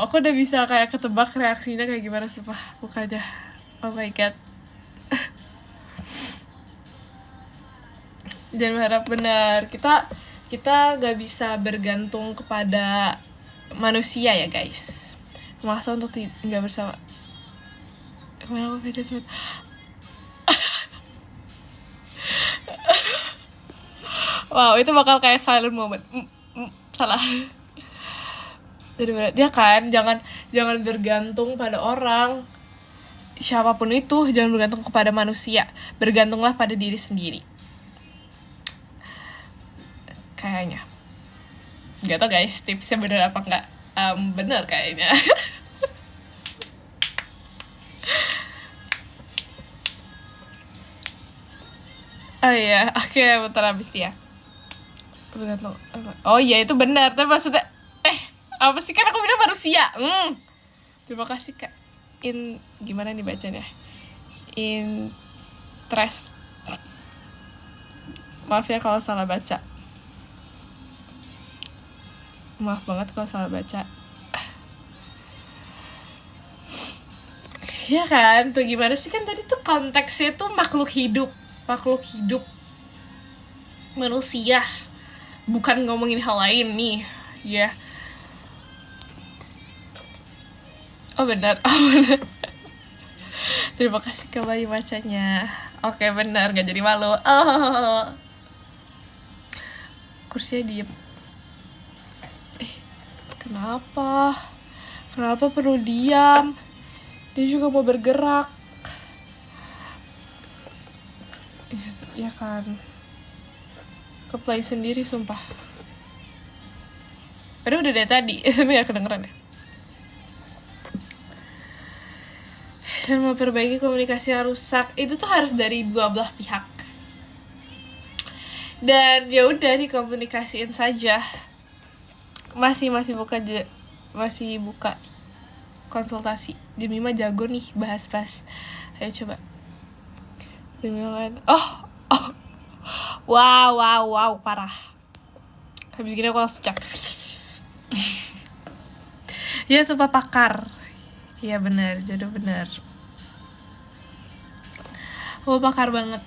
Aku udah bisa kayak ketebak reaksinya kayak gimana sih pak mukanya. Oh my god. Jangan berharap benar. Kita gak bisa bergantung kepada manusia ya guys. Masa untuk nggak bersama. Kenapa beda banget? Wow, itu bakal kayak silent moment. Salah. Jadi dia kan jangan bergantung pada orang. Siapapun itu jangan bergantung kepada manusia. Bergantunglah pada diri sendiri. Kayaknya. Gak tau guys, tipsnya bener apa enggak. Bener kayaknya. Oh iya, oke, bentar habis dia. Bergantung. Oh iya itu benar, tapi maksudnya apa sih, kan aku bilang manusia. Terima kasih kak. Gimana nih bacanya? Interest. Maaf ya kalau salah baca. Maaf banget kalau salah baca. Ya kan, tuh gimana sih, kan tadi tuh konteksnya tuh makhluk hidup manusia, bukan ngomongin hal lain nih ya. Oh benar. Terima kasih kembali bacanya. Oke benar, gak jadi malu. Kursinya diem. Kenapa perlu diam? Dia juga mau bergerak. Ya kan. Keplay sendiri sumpah. Padahal udah dari tadi, tapi gak kedengeran ya. Cara memperbaiki komunikasi yang rusak itu tuh harus dari dua belah pihak. Dan ya udah dikomunikasiin saja. Masih buka konsultasi. Jemima jago nih bahas-bahas. Ayo coba. Jemima kan. Wow, parah. Habis gini aku langsung cek. Ya sumpah pakar. Iya benar, jodoh benar. Pakar banget.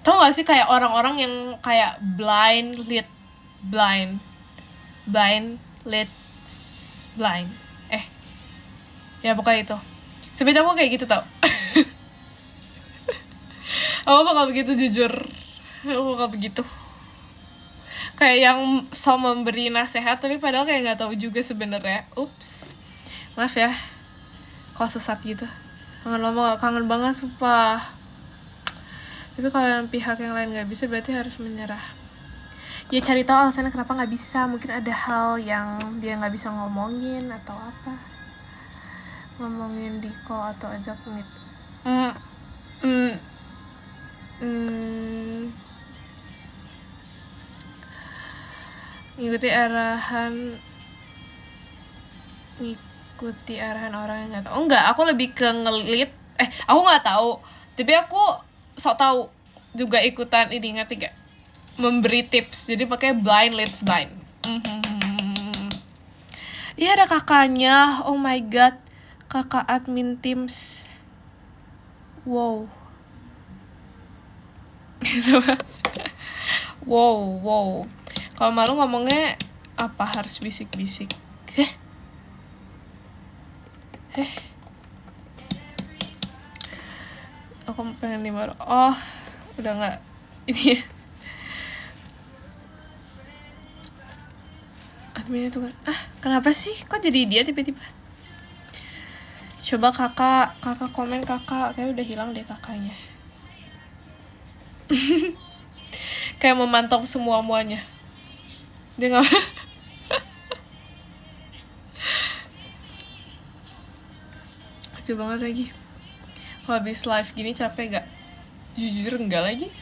Tau gak sih kayak orang-orang yang kayak blind lead blind lead blind, ya pokoknya itu. Sebenarnya aku kayak gitu tau. Aku bakal begitu, jujur. Aku bakal begitu. Kayak yang so memberi nasihat tapi padahal kayak nggak tahu juga sebenarnya. Ups, maaf ya kalau sesat gitu. Kangen banget sumpah. Tapi kalau yang pihak yang lain nggak bisa berarti harus menyerah. Ya cari tahu alasannya kenapa nggak bisa. Mungkin ada hal yang dia nggak bisa ngomongin atau apa. Ngomongin di call atau ajak meet. Ngikuti arahan orang yang nggak tahu. Enggak, aku lebih ke ngelit. Aku nggak tahu, tapi aku sok tahu juga ikutan ini, ngerti gak? Memberi tips. Jadi pakai blind leads blind. Iya, ada kakaknya. Oh my god, kakak admin Teams. Wow. Wow. Kalau malu ngomongnya apa, harus bisik-bisik. Aku pengen di baru. Oh, udah nggak ini ya. Adminnya tuh kan. Kenapa sih? Kok jadi dia tiba-tiba? Coba kakak komen kakak. Kayak udah hilang deh kakaknya. Kayak memantau semua-muanya. Dia nggak. Lucu banget lagi. Kalau habis live gini capek gak? Jujur enggak lagi.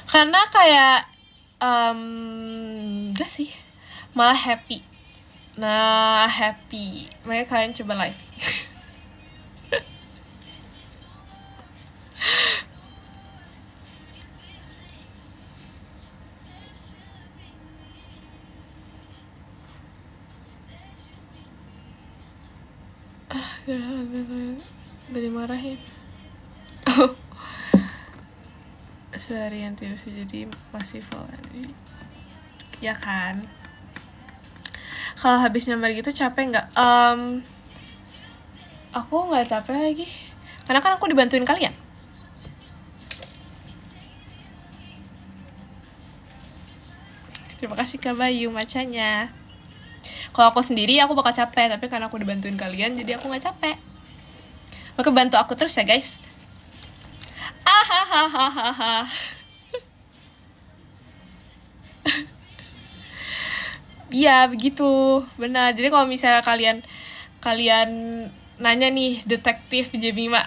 Karena kayak enggak sih, malah happy. Nah, happy. Makanya kalian coba live. Gak dimarahin. Seharian tidur sih, jadi masih full energy. Ya kan? Kalau habis nyamar gitu capek nggak? Aku nggak capek lagi, karena kan aku dibantuin kalian. Terima kasih Kak Bayu macanya. Kalau aku sendiri aku bakal capek, tapi karena aku dibantuin kalian jadi aku nggak capek. Maka bantu aku terus ya guys. Iya begitu, benar. Jadi kalau misalnya kalian nanya nih, detektif Jemima,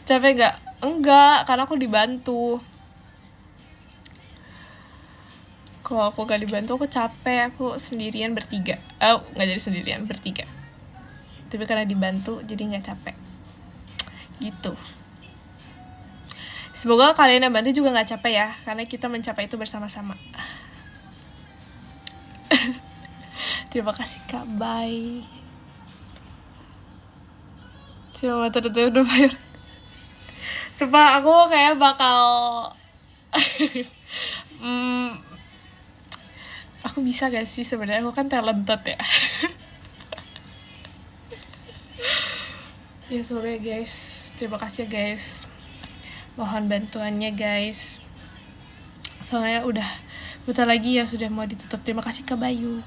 capek nggak? Enggak, karena aku dibantu. Kalau aku gak dibantu aku capek, aku sendirian bertiga. Nggak jadi sendirian, bertiga. Tapi karena dibantu jadi nggak capek. Gitu. Semoga kalian yang bantu juga nggak capek ya, karena kita mencapai itu bersama-sama. Terima kasih Kak, bye. Cuma ternyata udah bayar. Sumpah aku kayak bakal aku bisa gak sih sebenarnya, aku kan talented ya. Ya semoga ya guys. Terima kasih ya guys. Mohon bantuannya guys. Soalnya udah bentar lagi ya sudah mau ditutup. Terima kasih Kak Bayu.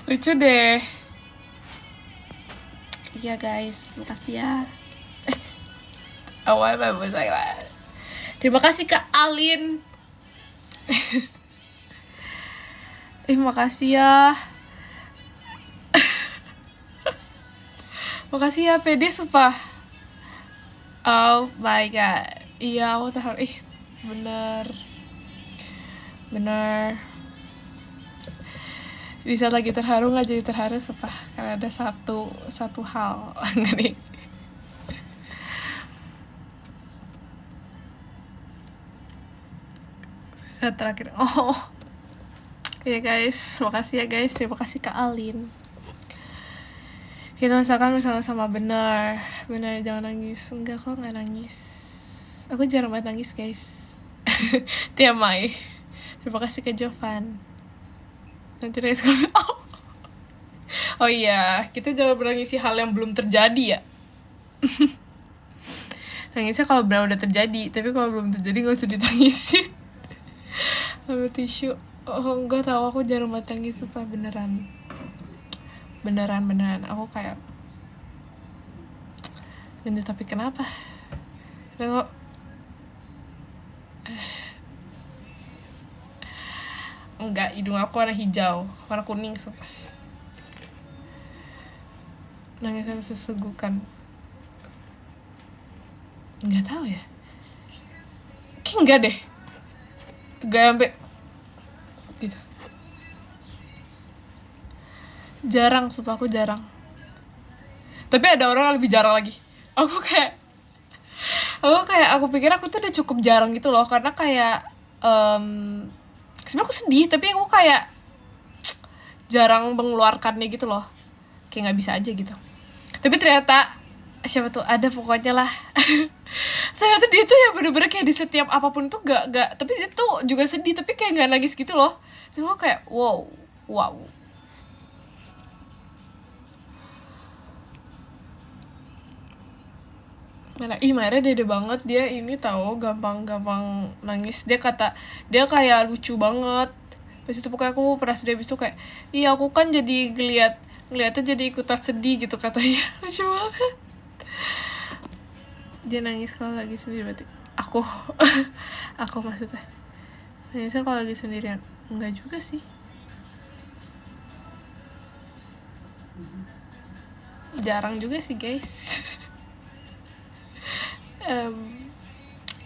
Lucu deh. Iya guys, makasih ya. Awal bagus lah. Terima kasih Kak Alin. Terima kasih ya. Makasih ya PD sumpah. Oh my god. Iya aku terharu. Bener. Di saat lagi terharu nggak jadi terharu sumpah, karena ada satu hal. Nih. Saat terakhir. Oh. Ya guys, makasih ya guys. Terima kasih Kak Alin. Kita misalkan sama-sama benar jangan nangis. Enggak kok, nggak nangis. Aku jarang banget nangis guys. TMI. Terima kasih ke Jovan. Nanti nangis kalau oh iya, kita jangan menangisi hal yang belum terjadi ya. Nangisnya kalau udah terjadi, tapi kalau belum terjadi nggak usah ditangisin. Ambil tisu. Oh enggak tahu, aku jarang banget nangis sumpah, beneran aku kayak ganti topik. Kenapa tengok enggak, hidung aku warna hijau, warna kuning sumpah. Nangis yang sesegukan, nggak tahu ya, kayak enggak deh, enggak sampai gitu. Jarang, sumpah aku jarang. Tapi ada orang yang lebih jarang lagi. Aku pikir aku tuh udah cukup jarang gitu loh, karena kayak sebenarnya aku sedih, tapi aku kayak jarang mengeluarkannya gitu loh, kayak nggak bisa aja gitu. Tapi ternyata siapa tuh ada pokoknya lah. Ternyata dia tuh ya bener-bener kayak di setiap apapun tuh gak tapi dia tuh juga sedih tapi kayak nggak nangis gitu loh. Terus aku kayak wow. Mara dede banget dia, ini tahu gampang nangis. Dia kayak lucu banget. Pas itu pokoknya aku pernah sedih, abis itu kayak iya aku kan jadi ngeliatnya jadi ikutan sedih gitu katanya. Lucu banget. Dia nangis kalau lagi sendiri berarti aku aku maksudnya nangisnya kalau lagi sendirian. Enggak juga sih, jarang juga sih guys.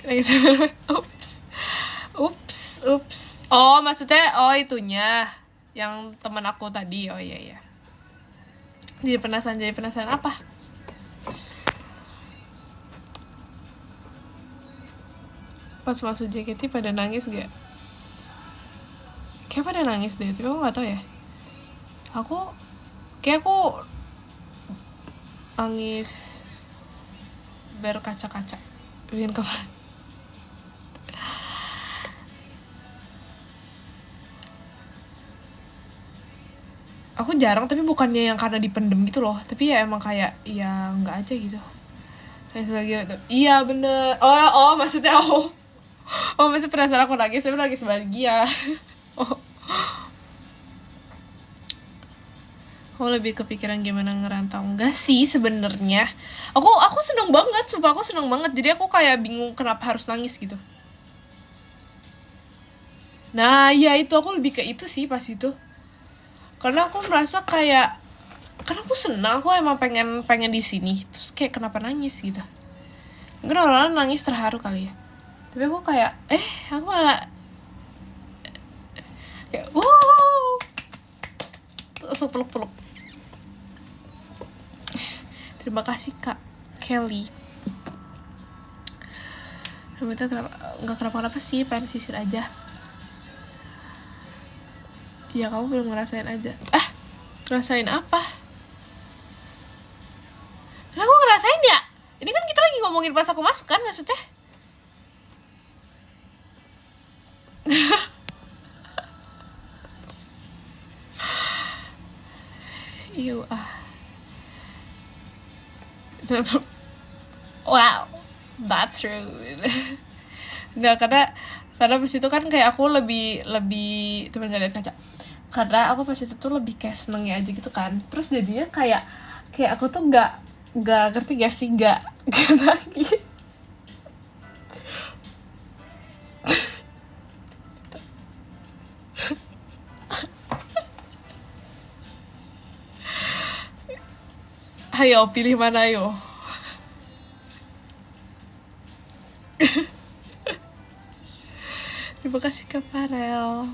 Nangis ups. Oh maksudnya itunya yang teman aku tadi. Oh iya. Jadi penasaran apa? Pas masuk JKT pada nangis gak? Kayak pada nangis deh, tapi aku gak tahu ya. Aku nangis berkaca-kaca bikin kemarin. Aku jarang, tapi bukannya yang karena dipendem gitu loh, tapi ya emang kayak ya nggak aja gitu. Dan sebagai iya bener. Oh maksudnya masih penasaran aku nangis, tapi nangis bahagia. Aku lebih kepikiran gimana ngerantau. Enggak sih sebenarnya. Aku seneng banget, sumpah aku seneng banget. Jadi aku kayak bingung kenapa harus nangis gitu. Nah ya itu, aku lebih ke itu sih pas itu. Karena aku merasa kayak, karena aku senang, aku emang pengen di sini. Terus kayak kenapa nangis gitu. Mungkin orang-orang nangis terharu kali ya. Tapi aku kayak aku malah kayak wow, langsung peluk. Terima kasih Kak Kelly. Itu nggak kenapa sih, pengen sisir aja. Ya kamu belum ngerasain aja. Ngerasain apa? Lah aku ngerasain ya. Ini kan kita lagi ngomongin pas aku masuk kan maksudnya. Iya. Wow, that's rude. Nggak, karena pas itu kan kayak aku lebih temen nggak lihat kaca. Karena aku pas itu tuh lebih kayak senengnya aja gitu kan. Terus jadinya kayak aku tuh nggak ngerti gak sih, nggak nangis. Ayo pilih mana yo. Terima kasih Kak Farel.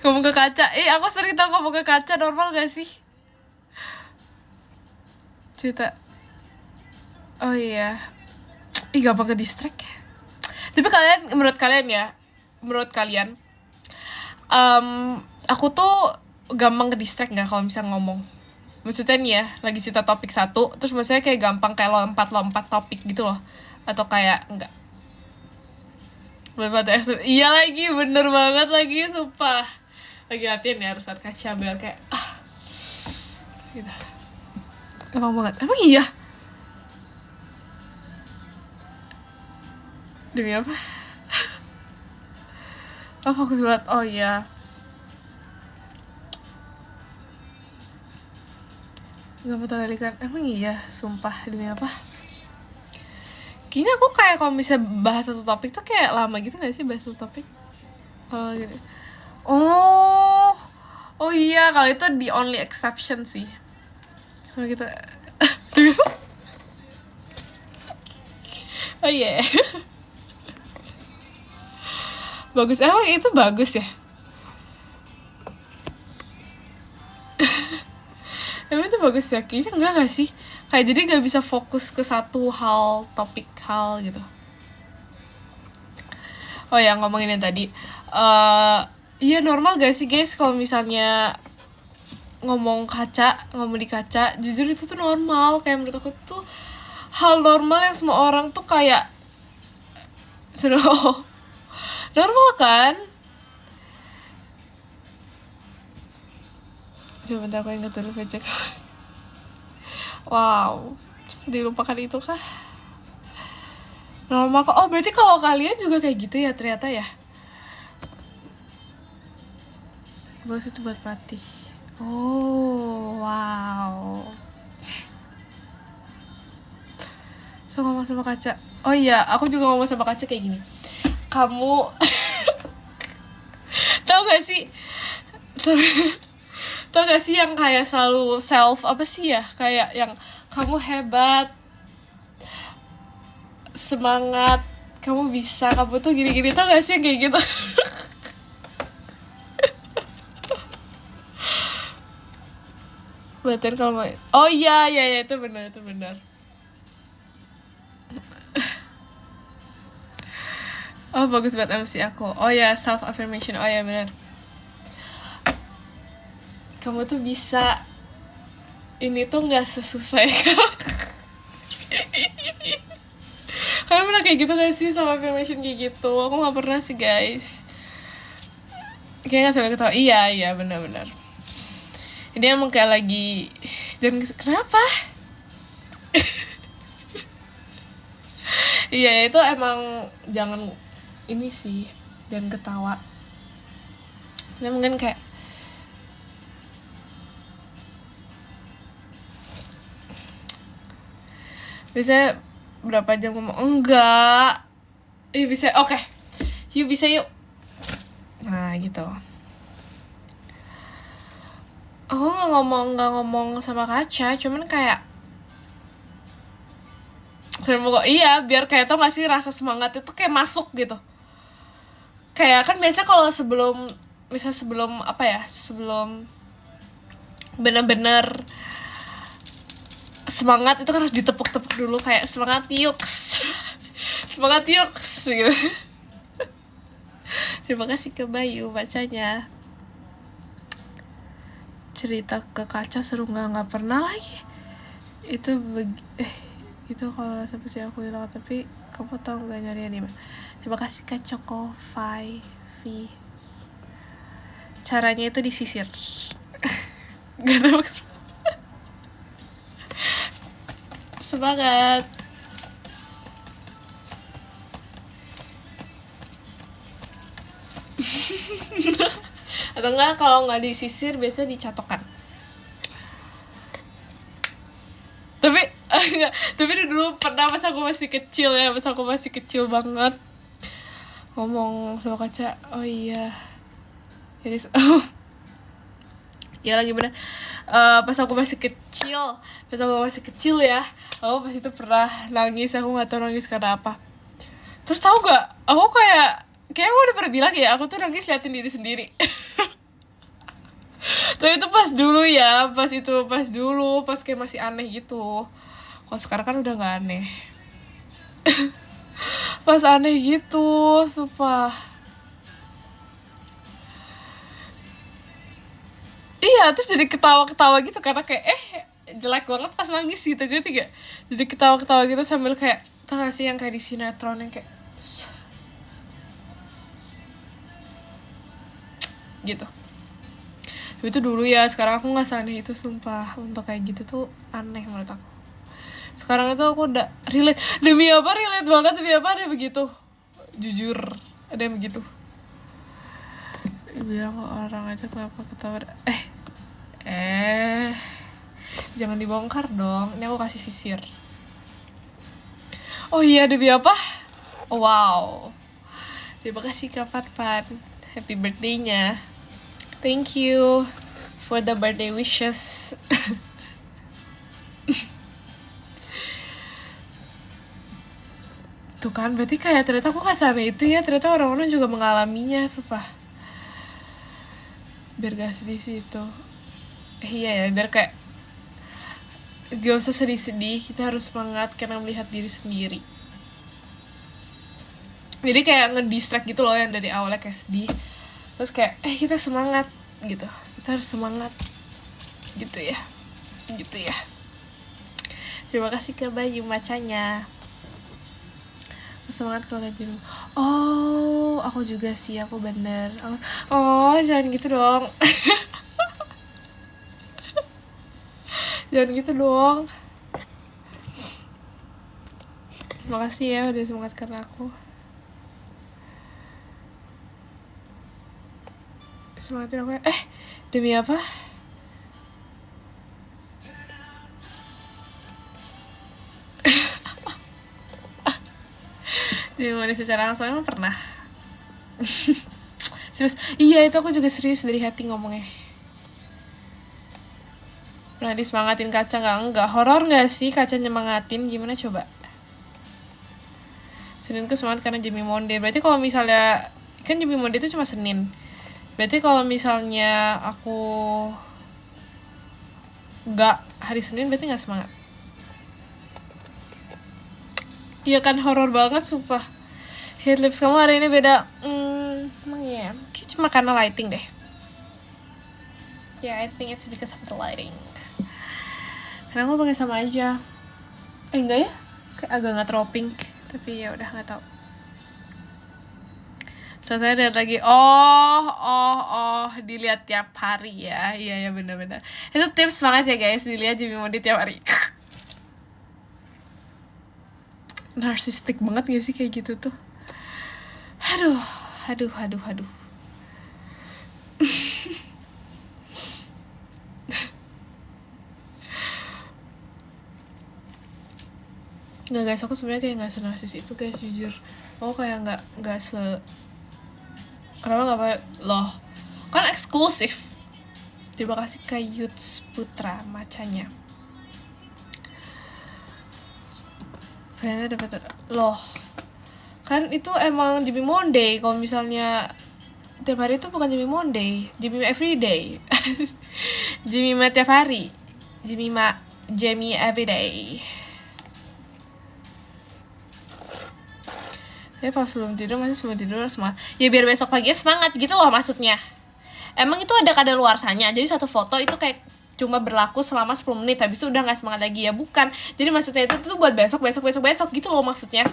Ngomong ke kaca. Aku sering tau ngomong ke kaca, normal gak sih? Cerita. Oh iya. Gampang ke distract ya. Tapi menurut kalian Aku tuh gampang ke distract nggak kalau misalnya ngomong. Maksudnya nih ya, lagi cerita topik satu, terus maksudnya kayak gampang kayak lompat topik gitu loh. Atau kayak enggak. Iya lagi, bener banget lagi, sumpah. Lagi latihan ya, harus liat kaca biar kayak gitu. Emang banget, emang iya? Demi apa? Oh, fokus banget, oh iya. Gak mau teralihkan, emang iya? Sumpah, demi apa? Kayaknya aku kayak kalau misalnya bahas satu topik tuh kayak lama gitu gak sih bahas satu topik? Kalau gini. Oh iya, kalau itu the only exception sih. Sama kita. Oh iya. Yeah. Bagus, emang itu bagus ya? Emang itu bagus ya? Kayaknya enggak gak sih? Kayak jadi gak bisa fokus ke satu topik hal gitu. Oh ya, ngomongin yang tadi. Iya normal gak sih guys kalau misalnya ngomong di kaca, jujur itu tuh normal. Kayak menurut aku tuh hal normal yang semua orang tuh kayak normal kan? Coba bentar aku ingat dulu baca. Wow, dilupakan itu kah? Normal kok. Oh berarti kalau kalian juga kayak gitu ya ternyata ya? Bagus itu buat pelatih. Oh wow. So ngomong sama kaca. Oh iya, aku juga ngomong sama kaca kayak gini. Kamu tau gak sih? Tau gak sih yang kayak selalu self apa sih ya? Kayak yang kamu hebat, semangat, kamu bisa, kamu tuh gini-gini. Tau gak sih yang kayak gitu? Latihan kalau mau. Oh iya itu benar. Oh bagus banget MC aku. Oh ya, self affirmation. Oh ya benar. Kamu tuh bisa. Ini tuh nggak sesusah Kalian pernah kayak gitu gak sih sama affirmation kayak gitu? Aku nggak pernah sih guys. Kayaknya nggak sampai ketawa. Iya benar. Ini emang kayak lagi. Dan kenapa? Iya itu emang jangan ini sih, dan ketawa. Nah, mungkin kayak bisa berapa jam ngomong enggak? Bisa, oke. Yuk bisa yuk. Nah gitu. Aku nggak ngomong sama kaca, cuman kayak semoga iya biar kayak tau gak sih rasa semangat itu kayak masuk gitu. Kayak kan biasa kalau sebelum bener-bener semangat itu kan harus ditepuk-tepuk dulu kayak semangat yuk gitu. Terima kasih ke Bayu bacanya. Cerita ke kaca seru nggak pernah lagi. Itu kalau seperti aku hilang, tapi kamu tahu nggak nyari di mana? Terima kasih Kak Choco V. Caranya itu disisir. Gak tahu. Semangat. Atau enggak kalau nggak disisir biasa dicatokan. Tapi dulu pernah pas aku masih kecil banget ngomong sama kaca. Oh iya jadi ya lagi bener. Pas aku masih kecil ya, aku pas itu pernah nangis. Aku nggak tahu nangis karena apa. Terus tahu nggak, aku kayak aku udah pernah bilang ya, aku tuh nangis liatin diri sendiri. Tapi itu pas dulu, pas kayak masih aneh gitu. Kalau sekarang kan udah nggak aneh. Pas aneh gitu, sumpah. Iya, terus jadi ketawa-ketawa gitu karena kayak jelek banget pas nangis gitu, ngerti gak? Jadi ketawa-ketawa gitu sambil kayak, tau gak sih yang kayak di sinetron yang kayak gitu. Tapi itu dulu ya, sekarang aku nggak seaneh itu, sumpah. Untuk kayak gitu tuh aneh menurut aku. Sekarang itu aku udah relate. Demi apa relate banget, demi apa ada begitu. Jujur, ada yang begitu. Bilang kok orang aja kenapa ketawa. Jangan dibongkar dong. Ini aku kasih sisir. Oh iya, demi apa? Oh, wow. Terima kasih Kak Farfan. Happy birthday-nya. Thank you for the birthday wishes. Tuh kan, berarti kayak ternyata aku gak sama itu ya. Ternyata orang-orang juga mengalaminya, sumpah. Biar gak sedih sih itu. Iya ya, biar kayak gak usah sedih-sedih. Kita harus semangat karena melihat diri sendiri. Jadi kayak ngedistract gitu loh, yang dari awalnya kayak sedih. Terus kayak, kita semangat gitu. Kita harus semangat. Gitu ya. Terima kasih ke Bayu macanya. Semangat kalau lihat jenuh. Oh, aku juga sih, aku bener. Oh, jangan gitu dong. Jangan gitu dong. Makasih ya udah semangat karena aku. Semangatin aku. Demi apa? Dimana secara langsung emang pernah. Serius, iya itu aku juga serius dari hati ngomongnya. Pernah disemangatin Kaca enggak? Horor gak sih Kaca nyemangatin? Gimana coba? Seninku semangat karena Jimmy Monde. Berarti kalau misalnya, kan Jimmy Monde itu cuma Senin. Berarti kalau misalnya aku enggak hari Senin, berarti gak semangat. Iya kan, horor banget sumpah. Shade lips kamu hari ini beda. Emang ya, kayak cuma karena lighting deh. Yeah, I think it's because of the lighting. Karena aku pakai sama aja. Enggak ya? Kayak agak nggak terlalu pink. Tapi ya udah nggak tahu. Saya lihat lagi. Oh, dilihat tiap hari ya. Iya benar-benar. Itu tips banget ya guys, dilihat Jimmy Monde tiap hari. Narsistik banget gak sih kayak gitu tuh? Aduh. Nggak guys, aku sebenarnya kayak nggak senarsis itu guys, jujur. Aku kayak nggak kenapa nggak apa loh? Kan eksklusif. Terima kasih ke Yuts Putra macanya. Friendnya dapat loh. Kan itu emang Jimmy Monde. Kalau misalnya tiap hari itu bukan Jimmy Monde, Jimmy Everyday. Jimmy tiap hari. Jamie Everyday. Ya pas sebelum tidur, masih sebelum tidur semangat. Ya biar besok pagi semangat gitu loh maksudnya. Emang itu ada kadaluarsanya. Jadi satu foto itu kayak cuma berlaku selama 10 menit. Habis itu udah gak semangat lagi ya, bukan. Jadi maksudnya itu tuh buat besok gitu loh maksudnya.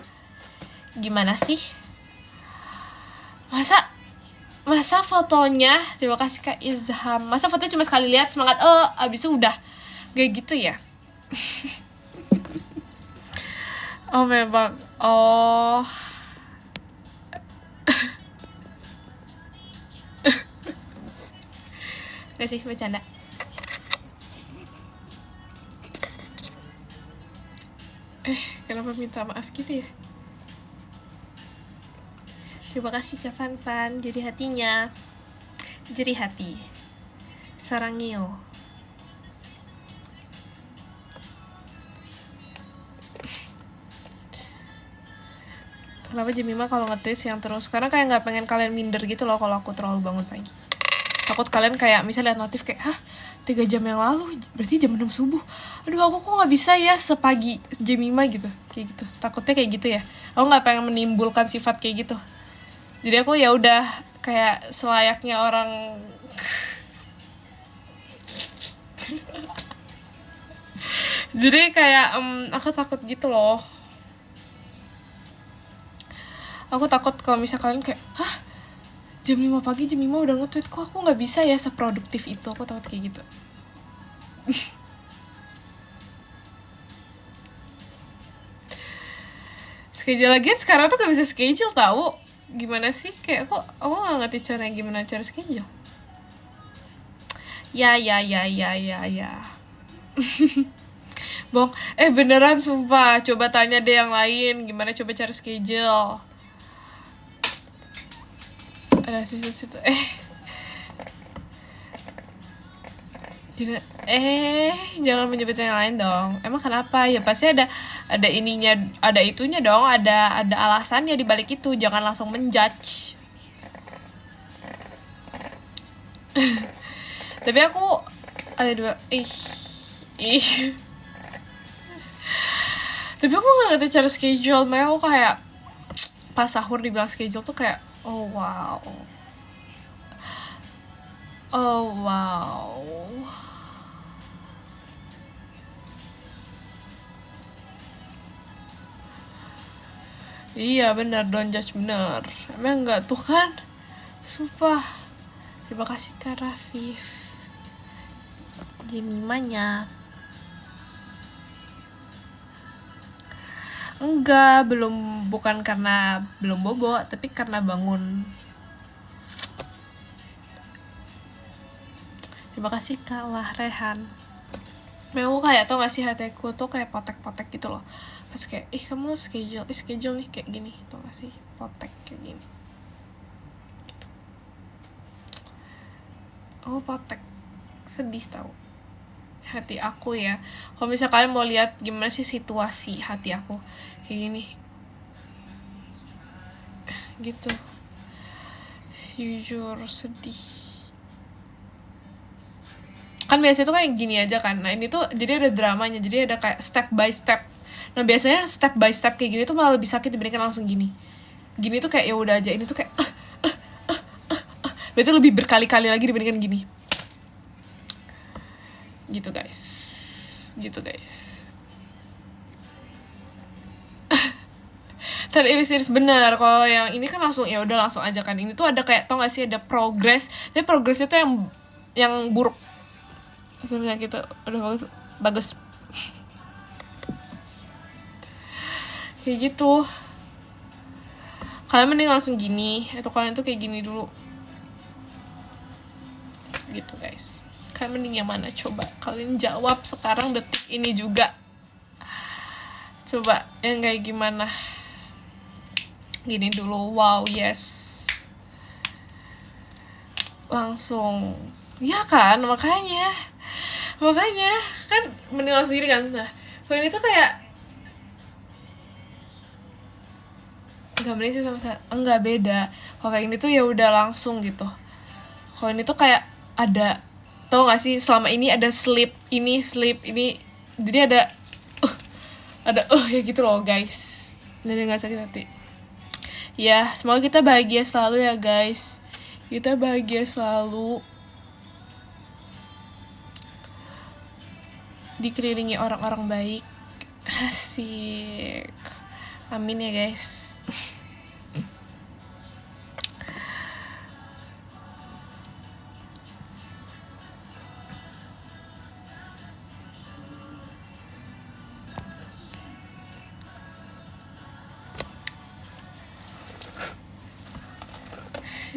Gimana sih? Masa fotonya, terima kasih Kak Izham. Masa fotonya cuma sekali lihat semangat, abis itu udah. Gak gitu ya. Oh memang. Oh. Gak sih, bercanda. Kenapa minta maaf gitu ya? Terima kasih Kak Fan, jadi hatinya. Jadi hati. Sarangio. Kenapa Jemima kalau nge-tweet yang terus? Karena kayak nggak pengen kalian minder gitu loh kalau aku terlalu bangun pagi. Takut kalian kayak misalnya lihat notif kayak 3 jam yang lalu, berarti jam 6 subuh. Aduh aku kok nggak bisa ya sepagi Jemima gitu, kayak gitu. Takutnya kayak gitu ya. Aku nggak pengen menimbulkan sifat kayak gitu. Jadi aku ya udah kayak selayaknya orang Jadi kayak aku takut gitu loh. Aku takut kalau misalnya kalian kayak, hah, jam 5 pagi, jam 5 udah nge-tweet, kok aku nggak bisa ya seproduktif itu. Aku takut kayak gitu. Schedule lagi sekarang tuh gak bisa schedule tahu. Gimana sih? Kayak aku gak ngerti caranya gimana cara schedule. Ya. Bong, beneran sumpah. Coba tanya deh yang lain gimana coba cara schedule. Ada situ-situ. Jangan menyebut yang lain dong. Emang kenapa? Ya pasti ada ininya, ada itunya dong, ada alasannya di balik itu. Jangan langsung menjudge. Tapi aku ada dua. Tapi aku gak ngerti cara schedule. Makanya aku kayak pas sahur dibilang schedule tuh kayak oh wow. Iya benar, don't judge, bener. Emang enggak tuh kan? Sumpah. Terima kasih Kak Rafif. Jemimanya. Enggak, bukan karena belum bobo, tapi karena bangun. Terima kasih Kak Rehan. Memang kayak tau gak sih hatiku tuh kayak potek-potek gitu loh. Pas kayak, kamu schedule nih kayak gini, tau gak sih, potek kayak gini. Oh potek, sedih tau hati aku ya. Kalau misalnya kalian mau lihat gimana sih situasi hati aku kayak gini, gitu, jujur sedih. Kan biasanya tuh kayak gini aja kan. Nah ini tuh jadi ada dramanya, jadi ada kayak step by step. Nah biasanya step by step kayak gini tuh malah lebih sakit dibandingkan langsung gini. Gini tuh kayak ya udah aja, ini tuh kayak berarti lebih berkali-kali lagi dibandingkan gini. Gitu guys. Teriris-iris bener. Kalau yang ini kan langsung ya udah langsung aja kan. Ini tuh ada kayak tau gak sih ada progres. Tapi progresnya tuh yang buruk. Sebenarnya kita udah bagus. Kayak gitu. Kalian mending langsung gini atau kalian tuh kayak gini dulu. Gitu guys. Kalian mending yang mana? Coba kalian jawab sekarang detik ini juga. Coba yang kayak gimana? Gini dulu. Wow, yes. Langsung. Ya kan, makanya kan mending langsung gini kan. Nah, kalau ini tuh kayak enggak mending sih enggak beda. Kalau kayak ini tuh ya udah langsung gitu. Kalau ini tuh kayak ada, tau gak sih selama ini ada sleep ini, jadi ada ya gitu loh guys. Jadi gak sakit hati. Ya semoga kita bahagia selalu ya guys. Kita bahagia selalu, dikelilingi orang-orang baik. Asik. Amin ya guys.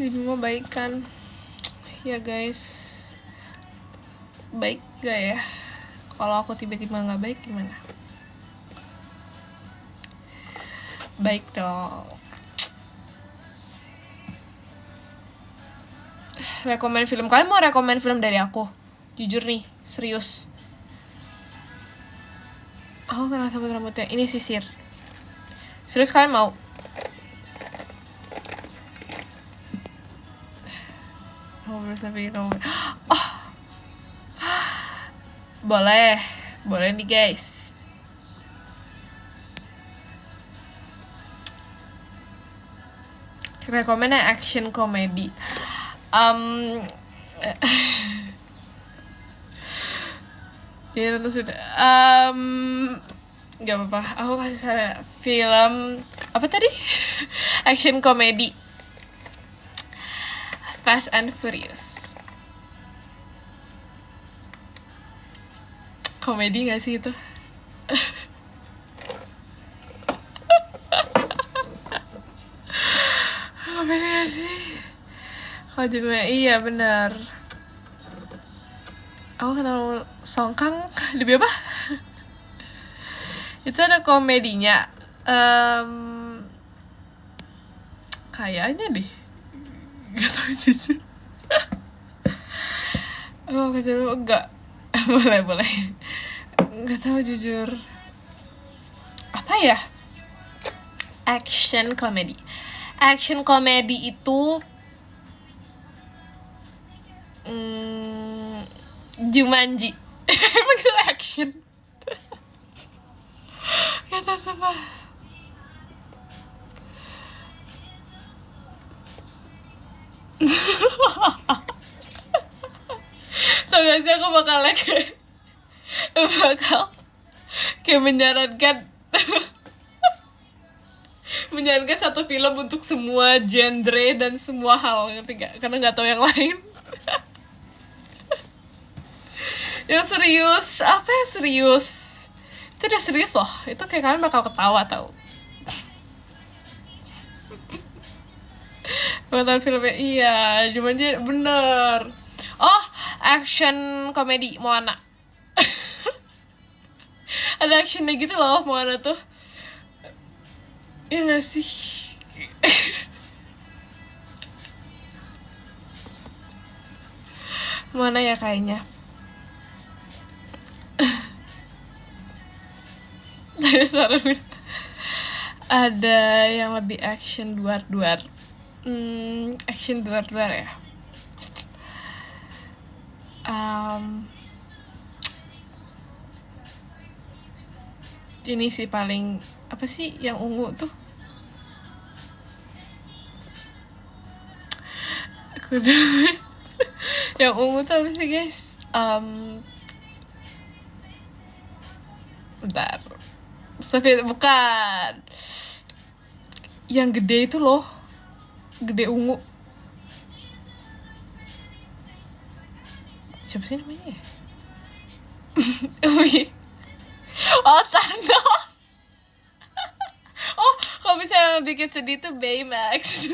Bimo baik kan ya guys? Baik gak ya? Kalau aku tiba-tiba gak baik gimana? Baik dong. Rekomen film, kalian mau rekomen film dari aku? Jujur nih, serius. Aku kena sabut rambutnya, ini sisir. Serius kalian mau? Boleh nih guys. Rekomennya action comedy. Jadi nonton sudah. Gak apa-apa, aku kasih saran film apa tadi? Action komedi, Fast and Furious. Komedi gak sih itu? Komedi gak sih? Kalau judulnya iya benar. Aku ketemu Song Kang lebih apa? Itu ada komedinya. Kayaknya deh. Gak tau jujur. Oh kasih dulu enggak. boleh. Gak tau jujur. Apa ya? Action comedy. Action comedy itu Jumanji. Emang itu action? Gak tau siapa. Tau gak sih aku bakal kayak menyarankan satu film untuk semua genre dan semua hal, ngerti gak? Karena gak tahu yang lain. Yang serius, apa yang serius? Itu udah serius loh, itu kayak kalian bakal ketawa tau. Nonton filmnya, iya, Jumanji bener. Oh, action komedi Moana. Ada actionnya gitu loh Moana tuh. Ya gak sih? Moana ya kayaknya. Ada yang lebih action duar-duar. Action duar-duar ya. Ini sih paling apa sih yang ungu tuh? Aku udah yang ungu tuh apa sih guys? Bentar. Tapi bukan. Yang gede itu loh. Gede ungu. Siapa sih namanya ya? Oh, Thanos. Oh, kalau misalnya yang bikin sedih tuh Baymax.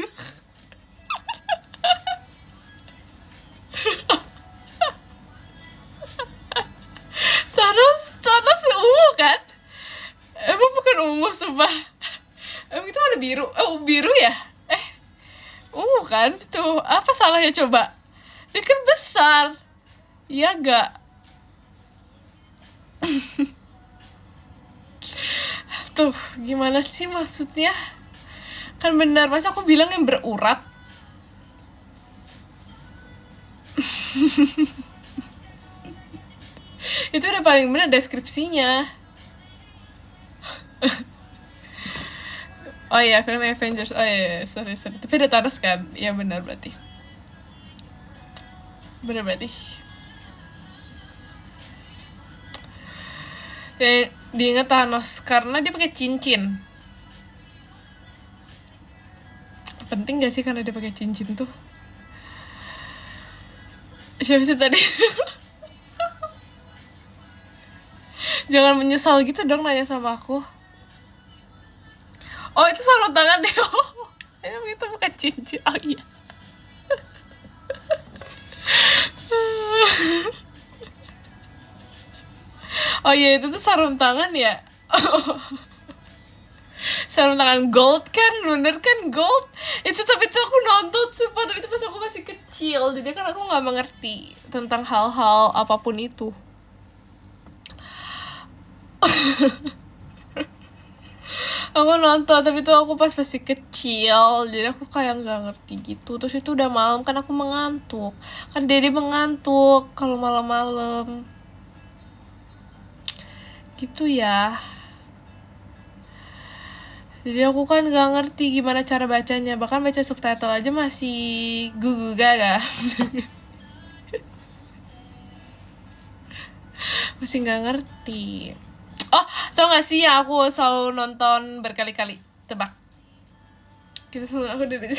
Thanos ungu kan? Emang bukan ungu sumpah. Emang itu mana biru? Oh, biru ya? Ungu kan? Tuh, apa salahnya coba? Dia kan besar. Iya gak? Tuh, gimana sih maksudnya? Kan benar, masa aku bilang yang berurat? Itu udah paling benar deskripsinya. Oh iya, film Avengers. Oh iya, sorry. Tapi ada Thanos kan? Iya benar berarti. Ya, diingat Thanos karena dia pakai cincin. Penting gak sih karena dia pakai cincin tuh? Siapa sih tadi? Jangan menyesal gitu dong nanya sama aku. Oh itu sarung tangan deh. Itu bukan cincin. Oh iya. Oh iya itu tuh sarung tangan ya. Sarung tangan gold kan, bener kan gold. Itu tapi tuh aku nonton sumpah, tapi itu pas aku masih kecil, jadi kan aku nggak mengerti tentang hal-hal apapun itu. Aku nonton tapi tuh aku pas masih kecil, jadi aku kayak nggak ngerti gitu. Terus itu udah malam kan aku mengantuk, kan Dede mengantuk kalau malam-malam gitu ya. Jadi aku kan nggak ngerti gimana cara bacanya, bahkan baca subtitle aja masih gugu gaga. Masih nggak ngerti. Oh, tau gak sih yang aku selalu nonton berkali-kali? Tebak. Kita semua aku dari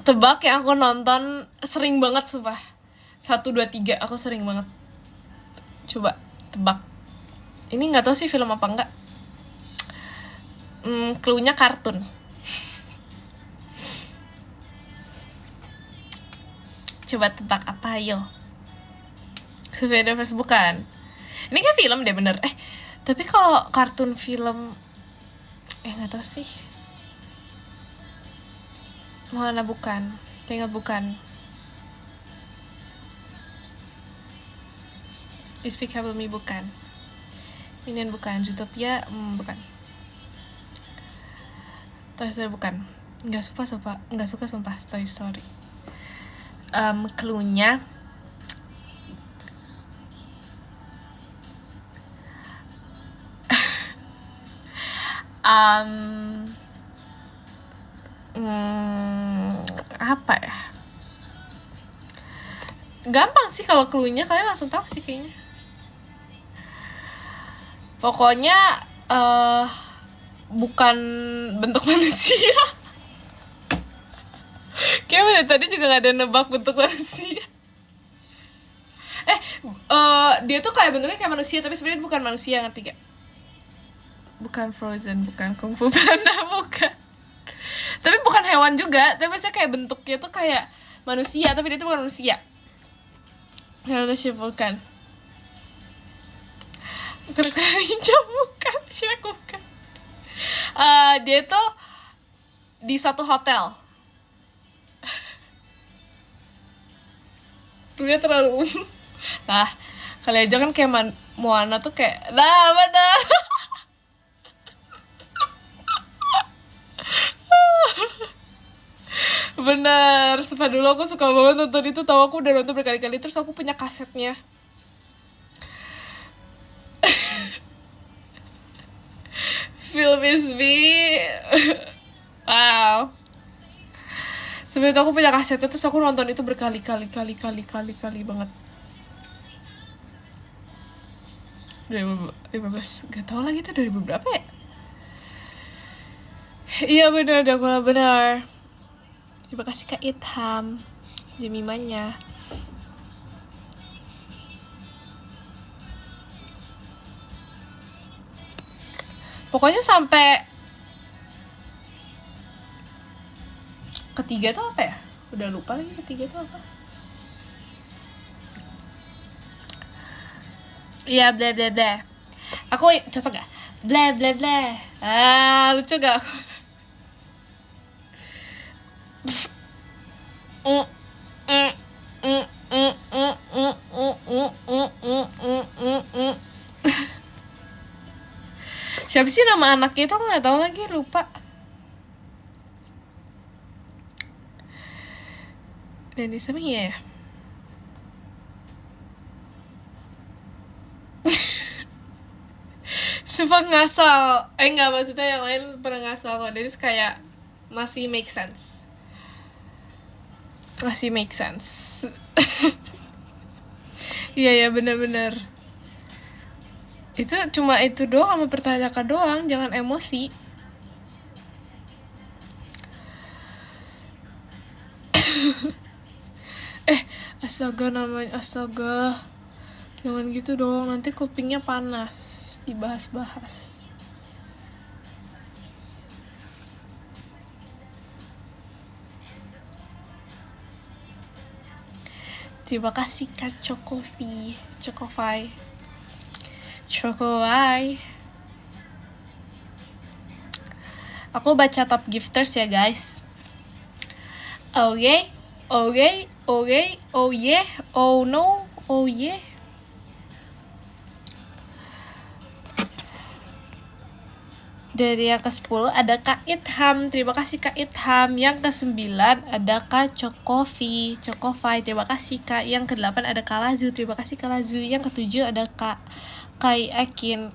tebak yang aku nonton sering banget sumpah. 1, 2, 3 aku sering banget. Coba tebak. Ini nggak tahu sih film apa enggak. Cluenya kartun. Coba tebak apa, ayo. Spider-Verse bukan. Ini kan film deh bener. Tapi kalau kartun film nggak tahu sih. Mana bukan? Tinggal bukan. Despicable Me bukan. Minion bukan. Zootopia bukan. Toy Story bukan. Nggak suka sumpah Toy Story. Cluenya apa ya? Gampang sih kalau cluenya, kalian langsung tahu sih kayaknya. Pokoknya bukan bentuk manusia. Kayaknya tadi juga gak ada nebak bentuk manusia. Dia tuh kayak bentuknya kayak manusia, tapi sebenarnya bukan manusia, ngerti gak? Bukan Frozen, bukan Kung Fu Panda, bukan. Tapi bukan hewan juga, tapi maksudnya kayak bentuknya tuh kayak manusia, tapi dia tuh bukan manusia. Manusia bukan. Kura-kura ninja bukan, Shrek bukan. Dia tuh di satu hotel. Dia terlalu nah, kali aja kan kayak Moana tuh kayak mana? Bener, sumpah dulu aku suka banget nonton itu, tau aku udah nonton berkali-kali, terus aku punya kasetnya. Film is me. Wow. Sebenernya aku punya kasetnya, terus aku nonton itu berkali-kali banget. 2015, gak tau lagi tuh 2000 berapa ya? Iya bener, Dagola bener. Terima kasih Kak Itham Jemimanya. Pokoknya sampai ketiga tuh apa ya? Udah lupa lagi ketiga tuh apa. Iya, bla bla bla. Aku cocok gak? Bla bla bla. Lucu gak aku? Siapa sih nama anaknya itu? Aku nggak tahu lagi, lupa. Dani sama ya. Sumpah ngasal. Enggak, maksudnya yang lain pernah ngasal kok. Jadi kayak masih make sense. Iya benar-benar. Itu cuma itu doang, mempertanyakan doang, jangan emosi. Astaga. Jangan gitu dong, nanti kupingnya panas dibahas-bahas. Terima kasih Kak Chocofi. Aku baca top gifters ya guys. Oh yeah, oh yeah, oh no, oh yeah. Dari yang ke-10 ada Kak Itham, terima kasih Kak Itham. Yang ke-9 ada Kak Chocofi, terima kasih Kak. Yang ke-8 ada Kak Lazu, terima kasih Kak Lazu. Yang ke-7 ada Kak Kai Akin.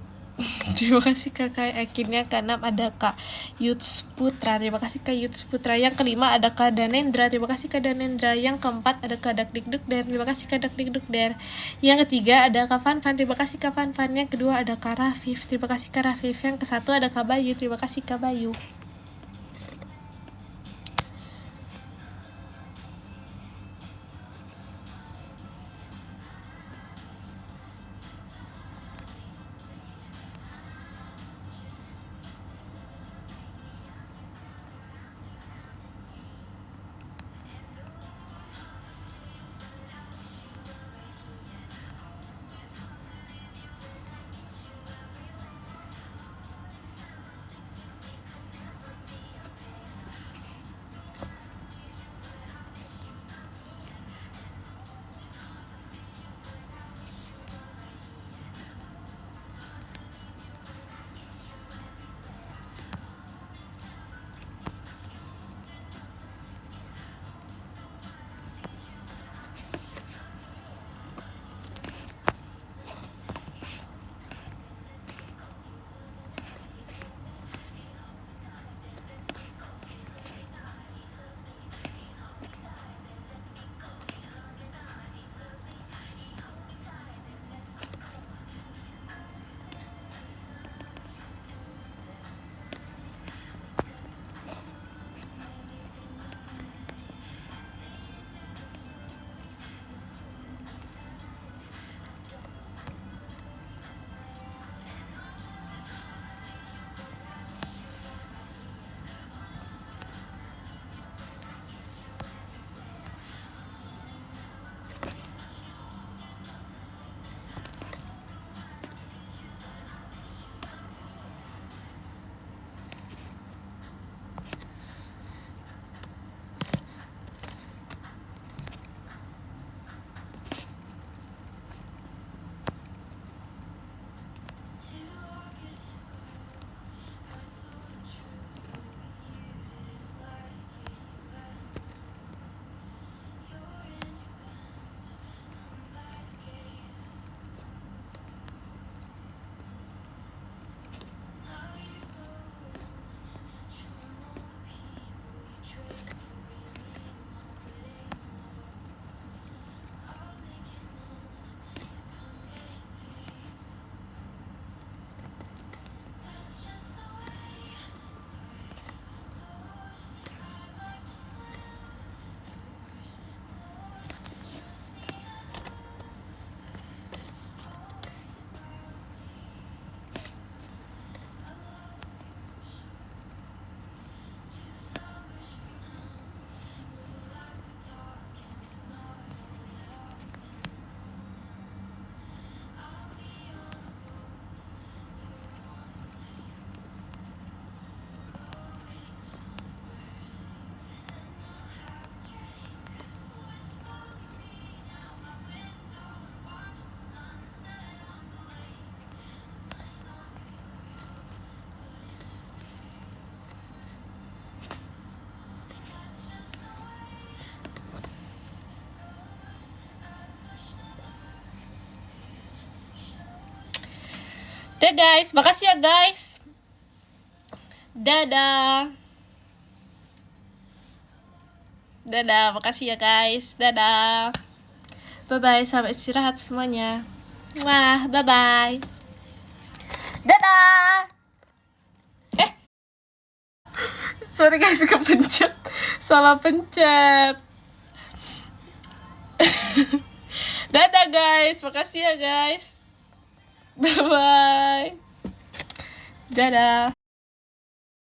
Terima kasih kakak. Akhirnya keenam ada Kak Yuts Putra. Terima kasih Kak Yuts Putra. Yang kelima ada Kak Danendra. Terima kasih Kak Danendra. Yang keempat ada Kak Dakdikduk Der. Terima kasih Kak Dakdikduk Der. Yang ketiga ada Kak Fanfan. Terima kasih Kak Fanfan. Yang kedua ada Kak Rafif. Terima kasih Kak Rafif. Yang kesatu ada Kak Bayu. Terima kasih Kak Bayu. Dadah guys, makasih ya guys. Dadah. Dadah, makasih ya guys. Dadah. Bye-bye, sampai istirahat semuanya. Wah, bye-bye. Dadah. Sorry guys, kepencet. Salah pencet. Dadah guys, makasih ya guys. Bye-bye. Dadah.